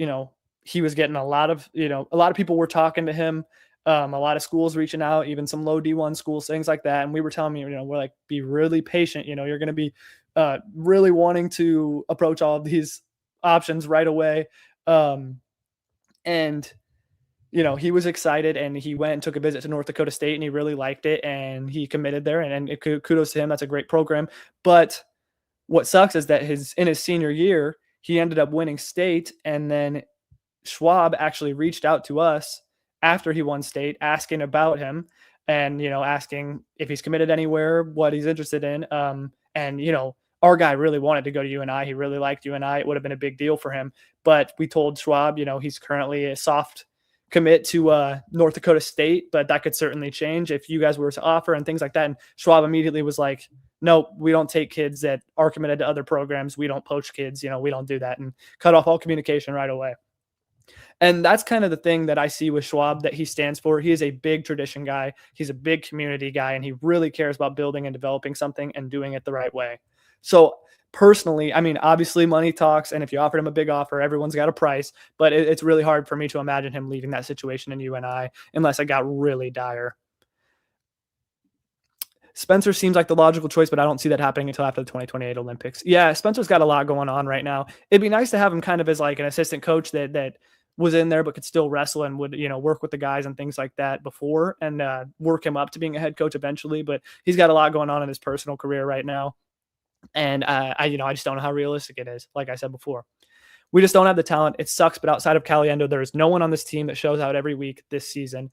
he was getting a lot of people were talking to him. A lot of schools reaching out, even some low D1 schools, things like that. And we were telling him, we're like, be really patient. You're going to be really wanting to approach all of these options right away. And he was excited, and he went and took a visit to North Dakota State, and he really liked it, and he committed there, and kudos to him. That's a great program. But what sucks is that in his senior year, he ended up winning state, and then Schwab actually reached out to us after he won state, asking about him, and asking if he's committed anywhere, what he's interested in. And our guy really wanted to go to UNI. He really liked UNI. It would have been a big deal for him. But we told Schwab, he's currently a soft commit to North Dakota State, but that could certainly change if you guys were to offer and things like that. And Schwab immediately was like, no, we don't take kids that are committed to other programs. We don't poach kids. We don't do that, and cut off all communication right away. And that's kind of the thing that I see with Schwab that he stands for. He is a big tradition guy. He's a big community guy, and he really cares about building and developing something and doing it the right way. So personally, I mean, obviously money talks, and if you offered him a big offer, everyone's got a price, but it's really hard for me to imagine him leaving that situation in UNI unless it got really dire. Spencer seems like the logical choice, but I don't see that happening until after the 2028 Olympics. Yeah, Spencer's got a lot going on right now. It'd be nice to have him kind of as like an assistant coach that was in there but could still wrestle and would work with the guys and things like that before, and work him up to being a head coach eventually. But he's got a lot going on in his personal career right now, and I just don't know how realistic it is. Like I said before, we just don't have the talent. It sucks, but outside of Caliendo, there is no one on this team that shows out every week this season.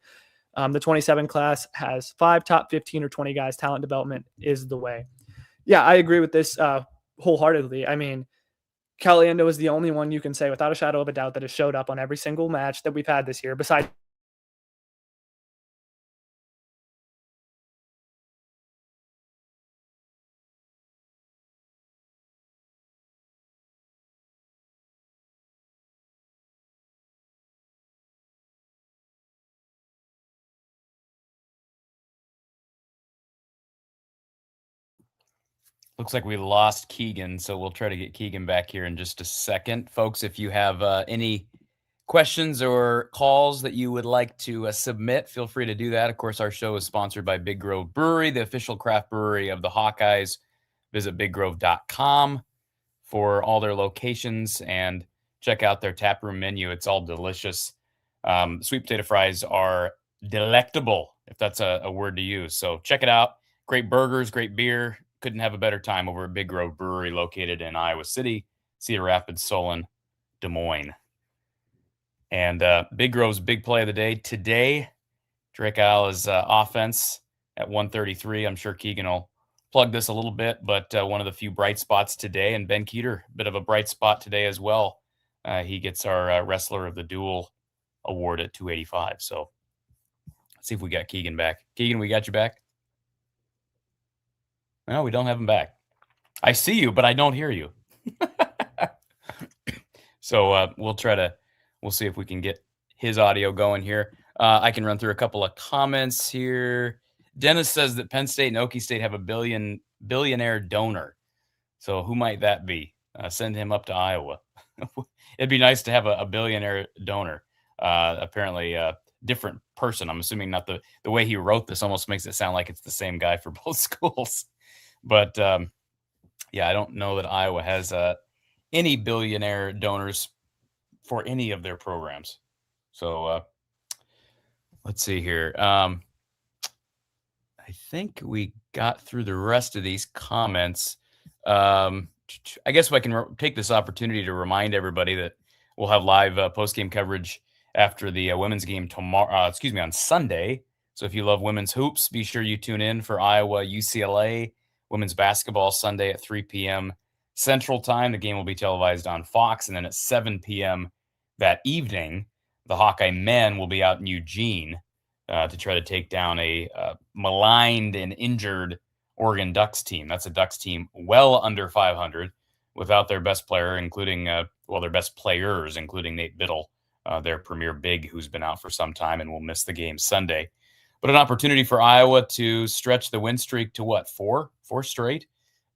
The 27 class has 5 top 15 or 20 guys. Talent development is the way. Yeah, I agree with this wholeheartedly. I mean, Caliendo is the only one you can say without a shadow of a doubt that has showed up on every single match that we've had this year, besides Looks like we lost Keegan, so we'll try to get Keegan back here in just a second. Folks, if you have any questions or calls that you would like to submit, feel free to do that. Of course, our show is sponsored by Big Grove Brewery, the official craft brewery of the Hawkeyes. Visit biggrove.com for all their locations and check out their taproom menu. It's all delicious. Sweet potato fries are delectable, if that's a word to use. So check it out. Great burgers, great beer. Couldn't have a better time over at Big Grove Brewery, located in Iowa City, Cedar Rapids, Solon, Des Moines. And Big Grove's big play of the day today, Drake Isle's offense at 133. I'm sure Keegan will plug this a little bit, but one of the few bright spots today, and Ben Keeter, a bit of a bright spot today as well. He gets our Wrestler of the Duel award at 285. So let's see if we got Keegan back. Keegan, we got you back? No, we don't have him back. I see you, but I don't hear you. So we'll see if we can get his audio going here. I can run through a couple of comments here. Dennis says that Penn State and Okie State have a billionaire donor. So who might that be? Send him up to Iowa. It'd be nice to have a billionaire donor. Apparently a different person. I'm assuming not the way he wrote this almost makes it sound like it's the same guy for both schools. But yeah, I don't know that Iowa has any billionaire donors for any of their programs. So let's see here. I think we got through the rest of these comments. I guess I can take this opportunity to remind everybody that we'll have live post-game coverage after the women's game tomorrow. On Sunday. So if you love women's hoops, be sure you tune in for Iowa UCLA women's basketball Sunday at 3 p.m. Central Time. The game will be televised on Fox, and then at 7 p.m. that evening, the Hawkeye men will be out in Eugene to try to take down a maligned and injured Oregon Ducks team. That's a Ducks team well under 500 without their best player, including their best players, including Nate Biddle, their premier big, who's been out for some time and will miss the game Sunday. But an opportunity for Iowa to stretch the win streak to what, four straight?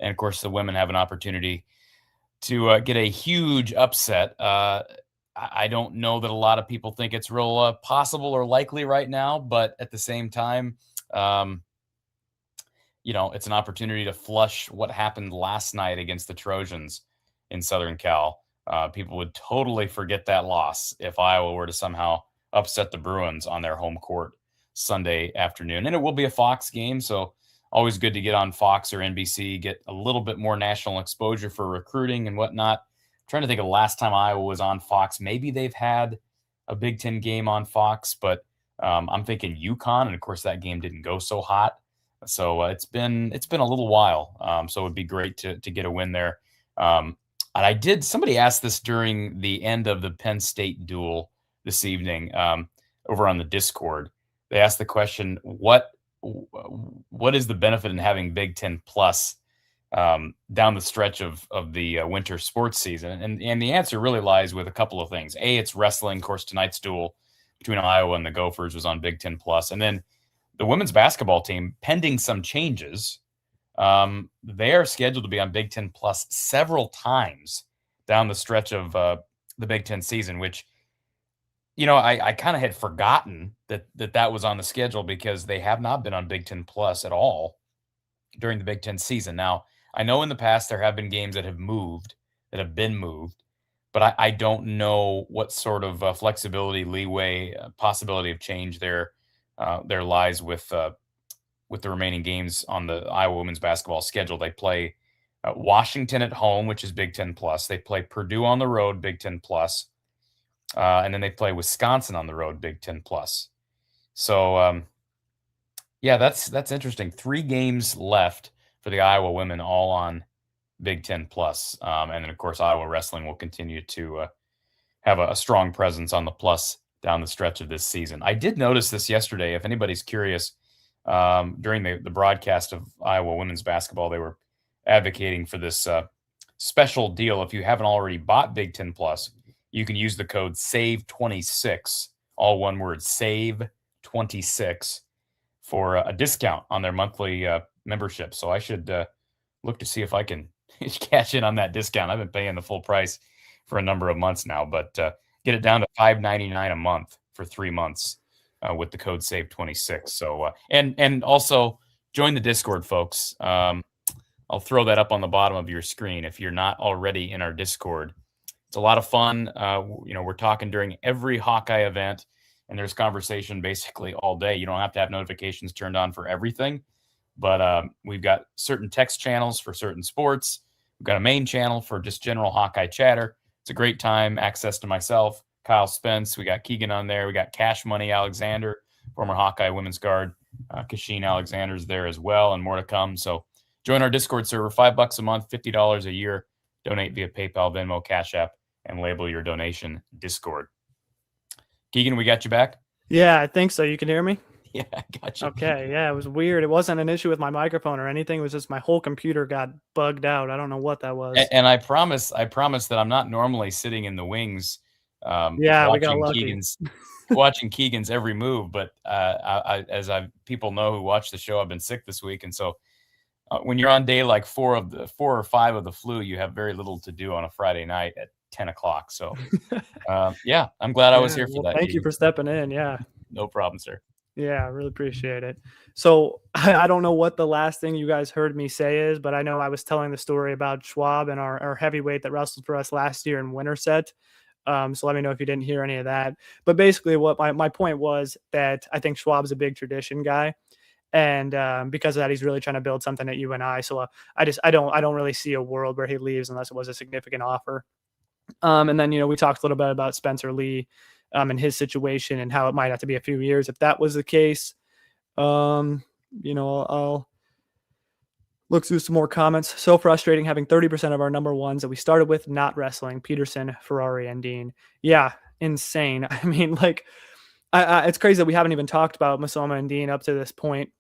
And of course, the women have an opportunity to get a huge upset. I don't know that a lot of people think it's real possible or likely right now, but at the same time, it's an opportunity to flush what happened last night against the Trojans in Southern Cal. People would totally forget that loss if Iowa were to somehow upset the Bruins on their home court Sunday afternoon. And it will be a Fox game, so always good to get on Fox or NBC, get a little bit more national exposure for recruiting and whatnot. Trying to think of the last time Iowa was on Fox. Maybe they've had a Big Ten game on Fox, but I'm thinking UConn, and of course that game didn't go so hot. So it's been a little while. So it would be great to get a win there. And somebody asked this during the end of the Penn State duel this evening over on the Discord. They asked the question, what is the benefit in having Big Ten Plus down the stretch of the winter sports season? And the answer really lies with a couple of things. A, it's wrestling. Of course, tonight's duel between Iowa and the Gophers was on Big Ten Plus. And then the women's basketball team, pending some changes, they are scheduled to be on Big Ten Plus several times down the stretch of the Big Ten season, which, I kind of had forgotten that was on the schedule because they have not been on Big Ten Plus at all during the Big Ten season. Now, I know in the past there have been games that have been moved, but I don't know what sort of flexibility, leeway, possibility of change there lies with the remaining games on the Iowa women's basketball schedule. They play Washington at home, which is Big Ten Plus. They play Purdue on the road, Big Ten Plus. And then they play Wisconsin on the road, Big Ten Plus. So, that's interesting. 3 games left for the Iowa women, all on Big Ten Plus. And then, of course, Iowa wrestling will continue to have a strong presence on the Plus down the stretch of this season. I did notice this yesterday. If anybody's curious, during the broadcast of Iowa women's basketball, they were advocating for this special deal. If you haven't already bought Big Ten Plus, you can use the code SAVE26, all one word, SAVE26, for a discount on their monthly membership. So I should look to see if I can cash in on that discount. I've been paying the full price for a number of months now, but get it down to $5.99 a month for 3 months with the code SAVE26. So and also join the Discord, folks. I'll throw that up on the bottom of your screen if you're not already in our Discord. It's a lot of fun. We're talking during every Hawkeye event, and there's conversation basically all day. You don't have to have notifications turned on for everything, but we've got certain text channels for certain sports. We've got a main channel for just general Hawkeye chatter. It's a great time. Access to myself, Kyle Spence. We got Keegan on there. We got Cash Money Alexander, former Hawkeye women's guard. Kasheen Alexander's there as well, and more to come. So join our Discord server, $5 a month, $50 a year. Donate via PayPal, Venmo, Cash App, and label your donation Discord. Keegan, we got you back? Yeah, I think so. You can hear me? Yeah, I got you. Okay, yeah, it was weird. It wasn't an issue with my microphone or anything. It was just my whole computer got bugged out. I don't know what that was. And I promise that I'm not normally sitting in the wings we got lucky. watching Keegan's every move. But people know who watch the show, I've been sick this week. And so when you're on day like 4 or 5 of the flu, you have very little to do on a Friday night at 10 o'clock. So, I'm glad I was here for that. Thank you for stepping in. Yeah. No problem, sir. Yeah, I really appreciate it. So I don't know what the last thing you guys heard me say is, but I know I was telling the story about Schwab and our heavyweight that wrestled for us last year in Winterset. So let me know if you didn't hear any of that. But basically what my point was that I think Schwab's a big tradition guy. And because of that, he's really trying to build something at UNI. So I don't really see a world where he leaves unless it was a significant offer. And then, we talked a little bit about Spencer Lee and his situation and how it might have to be a few years. If that was the case, I'll look through some more comments. So frustrating having 30% of our number ones that we started with not wrestling: Peterson, Ferrari, and Dean. Yeah, insane. I mean, like, it's crazy that we haven't even talked about Masoma and Dean up to this point.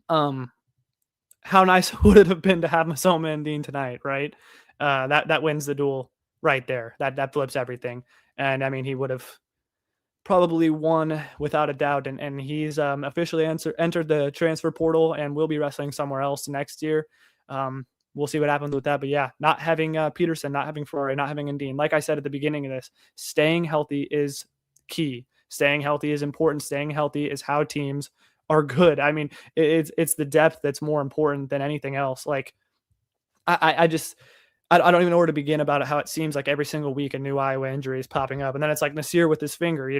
How nice would it have been to have Masoma and Dean tonight, right? That wins the duel right there. That flips everything. And I mean, he would have probably won without a doubt. And he's officially entered the transfer portal and will be wrestling somewhere else next year. We'll see what happens with that. But yeah, not having Peterson, not having Ferrari, not having Dean. Like I said at the beginning of this, staying healthy is key. Staying healthy is important. Staying healthy is how teams are good. I mean, it's the depth that's more important than anything else. Like, I don't even know where to begin about it, how it seems like every single week a new Iowa injury is popping up. And then it's like Nasir with his finger,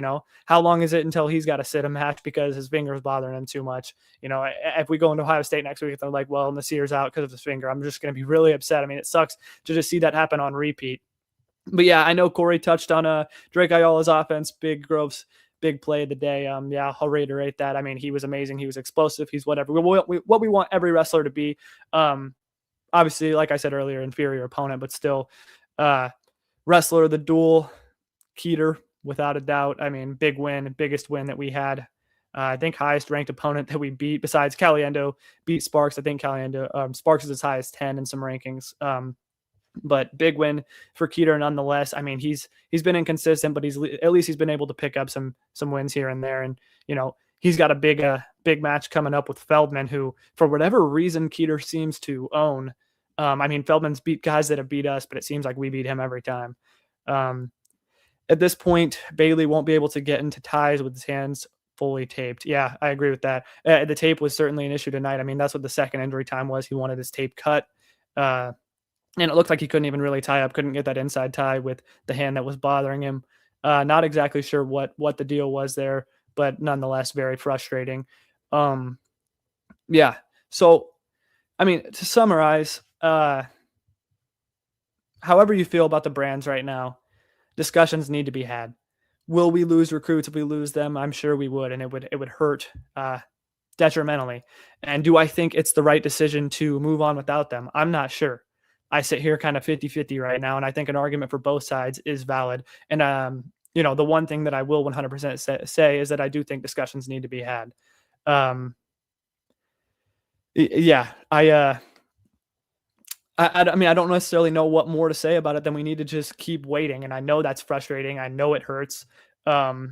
how long is it until he's got to sit a match because his finger is bothering him too much? If we go into Ohio State next week, they're like, well, Nasir's out because of his finger, I'm just going to be really upset. I mean, it sucks to just see that happen on repeat. But yeah, I know Corey touched on Drake Ayala's offense, Big Grove's big play of the day. Yeah, I'll reiterate that. I mean, he was amazing. He was explosive. He's whatever. What we want every wrestler to be. Obviously, like I said earlier, inferior opponent, but still wrestler of the duel, Keeter, without a doubt. I mean, big win, biggest win that we had. I think highest ranked opponent that we beat besides Caliendo beat Sparks. I think Caliendo, Sparks is as high as 10 in some rankings. But big win for Keeter nonetheless. I mean, he's been inconsistent, but at least he's been able to pick up some wins here and there. And, he's got a big match coming up with Feldman, who, for whatever reason, Keeter seems to own. I mean, Feldman's beat guys that have beat us, but it seems like we beat him every time. At this point, Bailey won't be able to get into ties with his hands fully taped. Yeah, I agree with that. The tape was certainly an issue tonight. I mean, that's what the second injury time was. He wanted his tape cut. And it looked like he couldn't even really tie up, couldn't get that inside tie with the hand that was bothering him. Not exactly sure what the deal was there, but nonetheless, very frustrating. Yeah. So, I mean, to summarize, however you feel about the brands right now, discussions need to be had. Will we lose recruits if we lose them? I'm sure we would, and it would hurt detrimentally. And do I think it's the right decision to move on without them? I'm not sure. I sit here kind of 50-50 right now, and I think an argument for both sides is valid. And, the one thing that I will 100% say is that I do think discussions need to be had. Yeah, I mean, I don't necessarily know what more to say about it than we need to just keep waiting. And I know that's frustrating. I know it hurts. But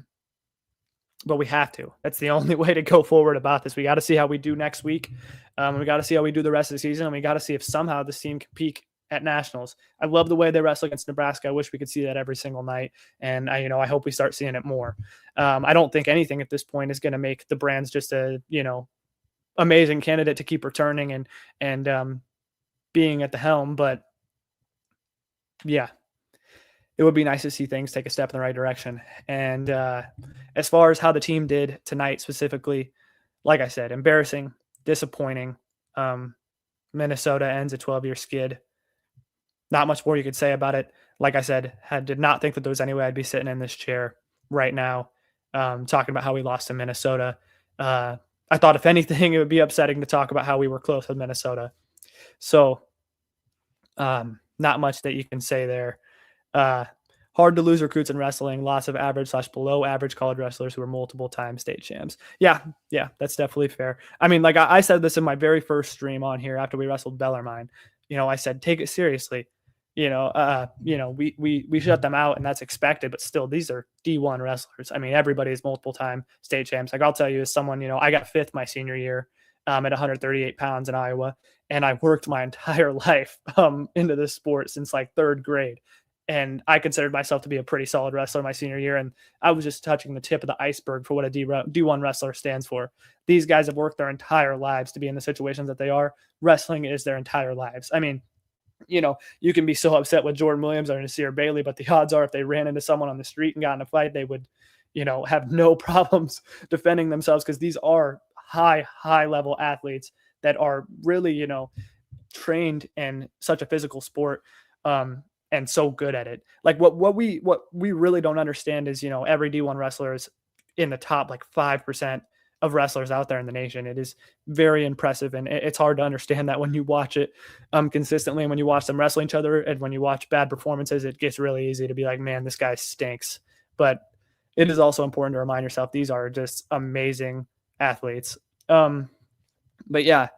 we have to. That's the only way to go forward about this. We got to see how we do next week. We got to see how we do the rest of the season. And we got to see if somehow this team can peak at nationals. I love the way they wrestle against Nebraska. I wish we could see that every single night. And I hope we start seeing it more. I don't think anything at this point is going to make the brands just a, amazing candidate to keep returning and being at the helm. But yeah, it would be nice to see things take a step in the right direction. And as far as how the team did tonight specifically, like I said, embarrassing, disappointing. Minnesota ends a 12-year skid. Not much more you could say about it. Like I said, did not think that there was any way I'd be sitting in this chair right now talking about how we lost to Minnesota. I thought, if anything, it would be upsetting to talk about how we were close with Minnesota. So not much that you can say there. Hard to lose recruits in wrestling. Lots of average/below average college wrestlers who are multiple time state champs. Yeah, that's definitely fair. I mean, like I said this in my very first stream on here after we wrestled Bellarmine. I said, take it seriously. We shut them out, and that's expected, but still, these are D1 wrestlers. I mean, everybody is multiple time state champs. Like, I'll tell you, as someone, I got fifth my senior year at 138 pounds in Iowa, and I worked my entire life into this sport since like third grade. And I considered myself to be a pretty solid wrestler my senior year. And I was just touching the tip of the iceberg for what a D1 wrestler stands for. These guys have worked their entire lives to be in the situations that they are. Wrestling is their entire lives. I mean, you can be so upset with Jordan Williams or Nasir Bailey, but the odds are if they ran into someone on the street and got in a fight, they would, have no problems defending themselves, because these are high level athletes that are really, you know, trained in such a physical sport, and so good at it. Like what we really don't understand is, you know, every D1 wrestler is in the top like 5% of wrestlers out there in the nation. It is very impressive, and it's hard to understand that when you watch it consistently, and when you watch them wrestle each other, and when you watch bad performances, it gets really easy to be like, man, this guy stinks. But it is also important to remind yourself these are just amazing athletes. But yeah,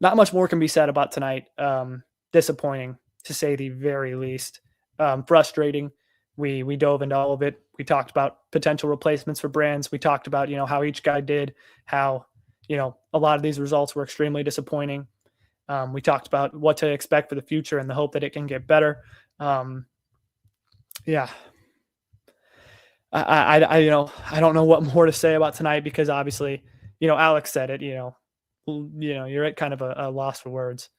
not much more can be said about tonight. Disappointing, to say the very least. Frustrating. We dove into all of it. We talked about potential replacements for brands. We talked about, you know, how each guy did, how, you know, a lot of these results were extremely disappointing. We talked about what to expect for the future and the hope that it can get better. Yeah. I you know, I don't know what more to say about tonight, because obviously, you know, Alex said it, you know, you're at kind of a loss for words.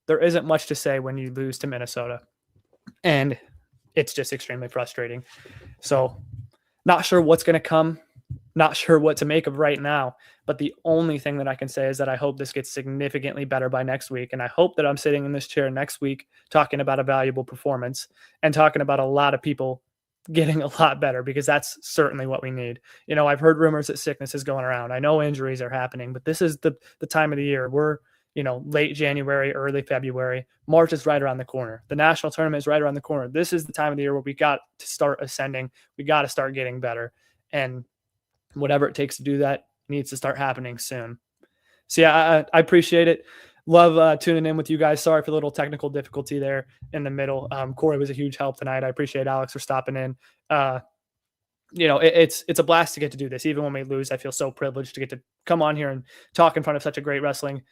There isn't much to say when you lose to Minnesota, and it's just extremely frustrating. So not sure what's going to come, not sure what to make of right now, but the only thing that I can say is that I hope this gets significantly better by next week. And I hope that I'm sitting in this chair next week talking about a valuable performance and talking about a lot of people getting a lot better, because that's certainly what we need. You know, I've heard rumors that sickness is going around. I know injuries are happening, but this is the time of the year. We're, you know, late January, early February. March is right around the corner. The national tournament is right around the corner. This is the time of the year where we got to start ascending. We got to start getting better. And whatever it takes to do that needs to start happening soon. So yeah, I appreciate it. Love tuning in with you guys. Sorry for the little technical difficulty there in the middle. Corey was a huge help tonight. I appreciate Alex for stopping in. You know, it's a blast to get to do this. Even when we lose, I feel so privileged to get to come on here and talk in front of such a great wrestling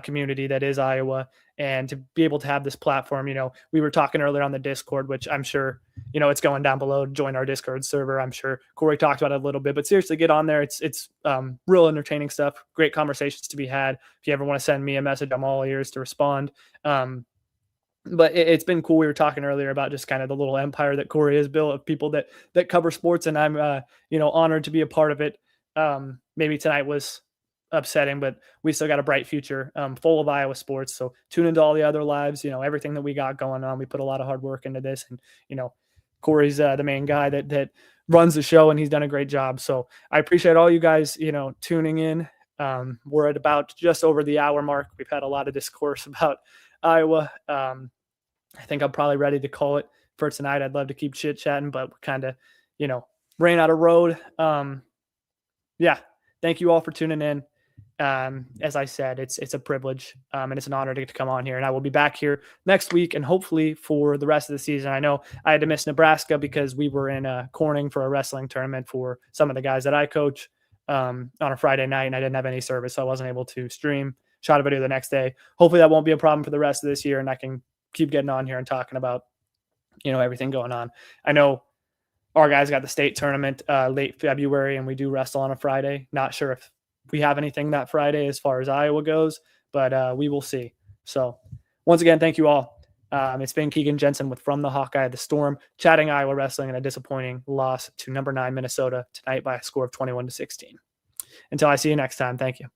community that is Iowa, and to be able to have this platform. You know, we were talking earlier on the Discord, which I'm sure, you know, it's going down below. Join our Discord server. I'm sure Corey talked about it a little bit, but seriously, get on there. It's real entertaining stuff. Great conversations to be had. If you ever want to send me a message, I'm all ears to respond. But it's been cool. We were talking earlier about just kind of the little empire that Corey has built of people that cover sports, and I'm you know, honored to be a part of it. Maybe tonight was upsetting, but we still got a bright future full of Iowa sports. So tune into all the other lives, you know, everything that we got going on. We put a lot of hard work into this, and, you know, Corey's the main guy that runs the show, and he's done a great job. So I appreciate all you guys, you know, tuning in. We're at about just over the hour mark. We've had a lot of discourse about Iowa. I think I'm probably ready to call it for tonight. I'd love to keep chit chatting, but we kind of, you know, ran out of road. Yeah. Thank you all for tuning in. As I said, it's a privilege, and it's an honor to get to come on here, and I will be back here next week, and hopefully for the rest of the season. I know I had to miss Nebraska because we were in Corning for a wrestling tournament for some of the guys that I coach on a Friday night, and I didn't have any service, so I wasn't able to stream. Shot a video the next day. Hopefully that won't be a problem for the rest of this year, and I can keep getting on here and talking about, you know, everything going on. I know our guys got the state tournament late February, and we do wrestle on a Friday. Not sure if we have anything that Friday as far as Iowa goes, but we will see. So once again, thank you all. It's been Keegan Jensen with From the Hawkeye, the Storm, chatting Iowa wrestling in a disappointing loss to number 9 Minnesota tonight by a score of 21-16. Until I see you next time, thank you.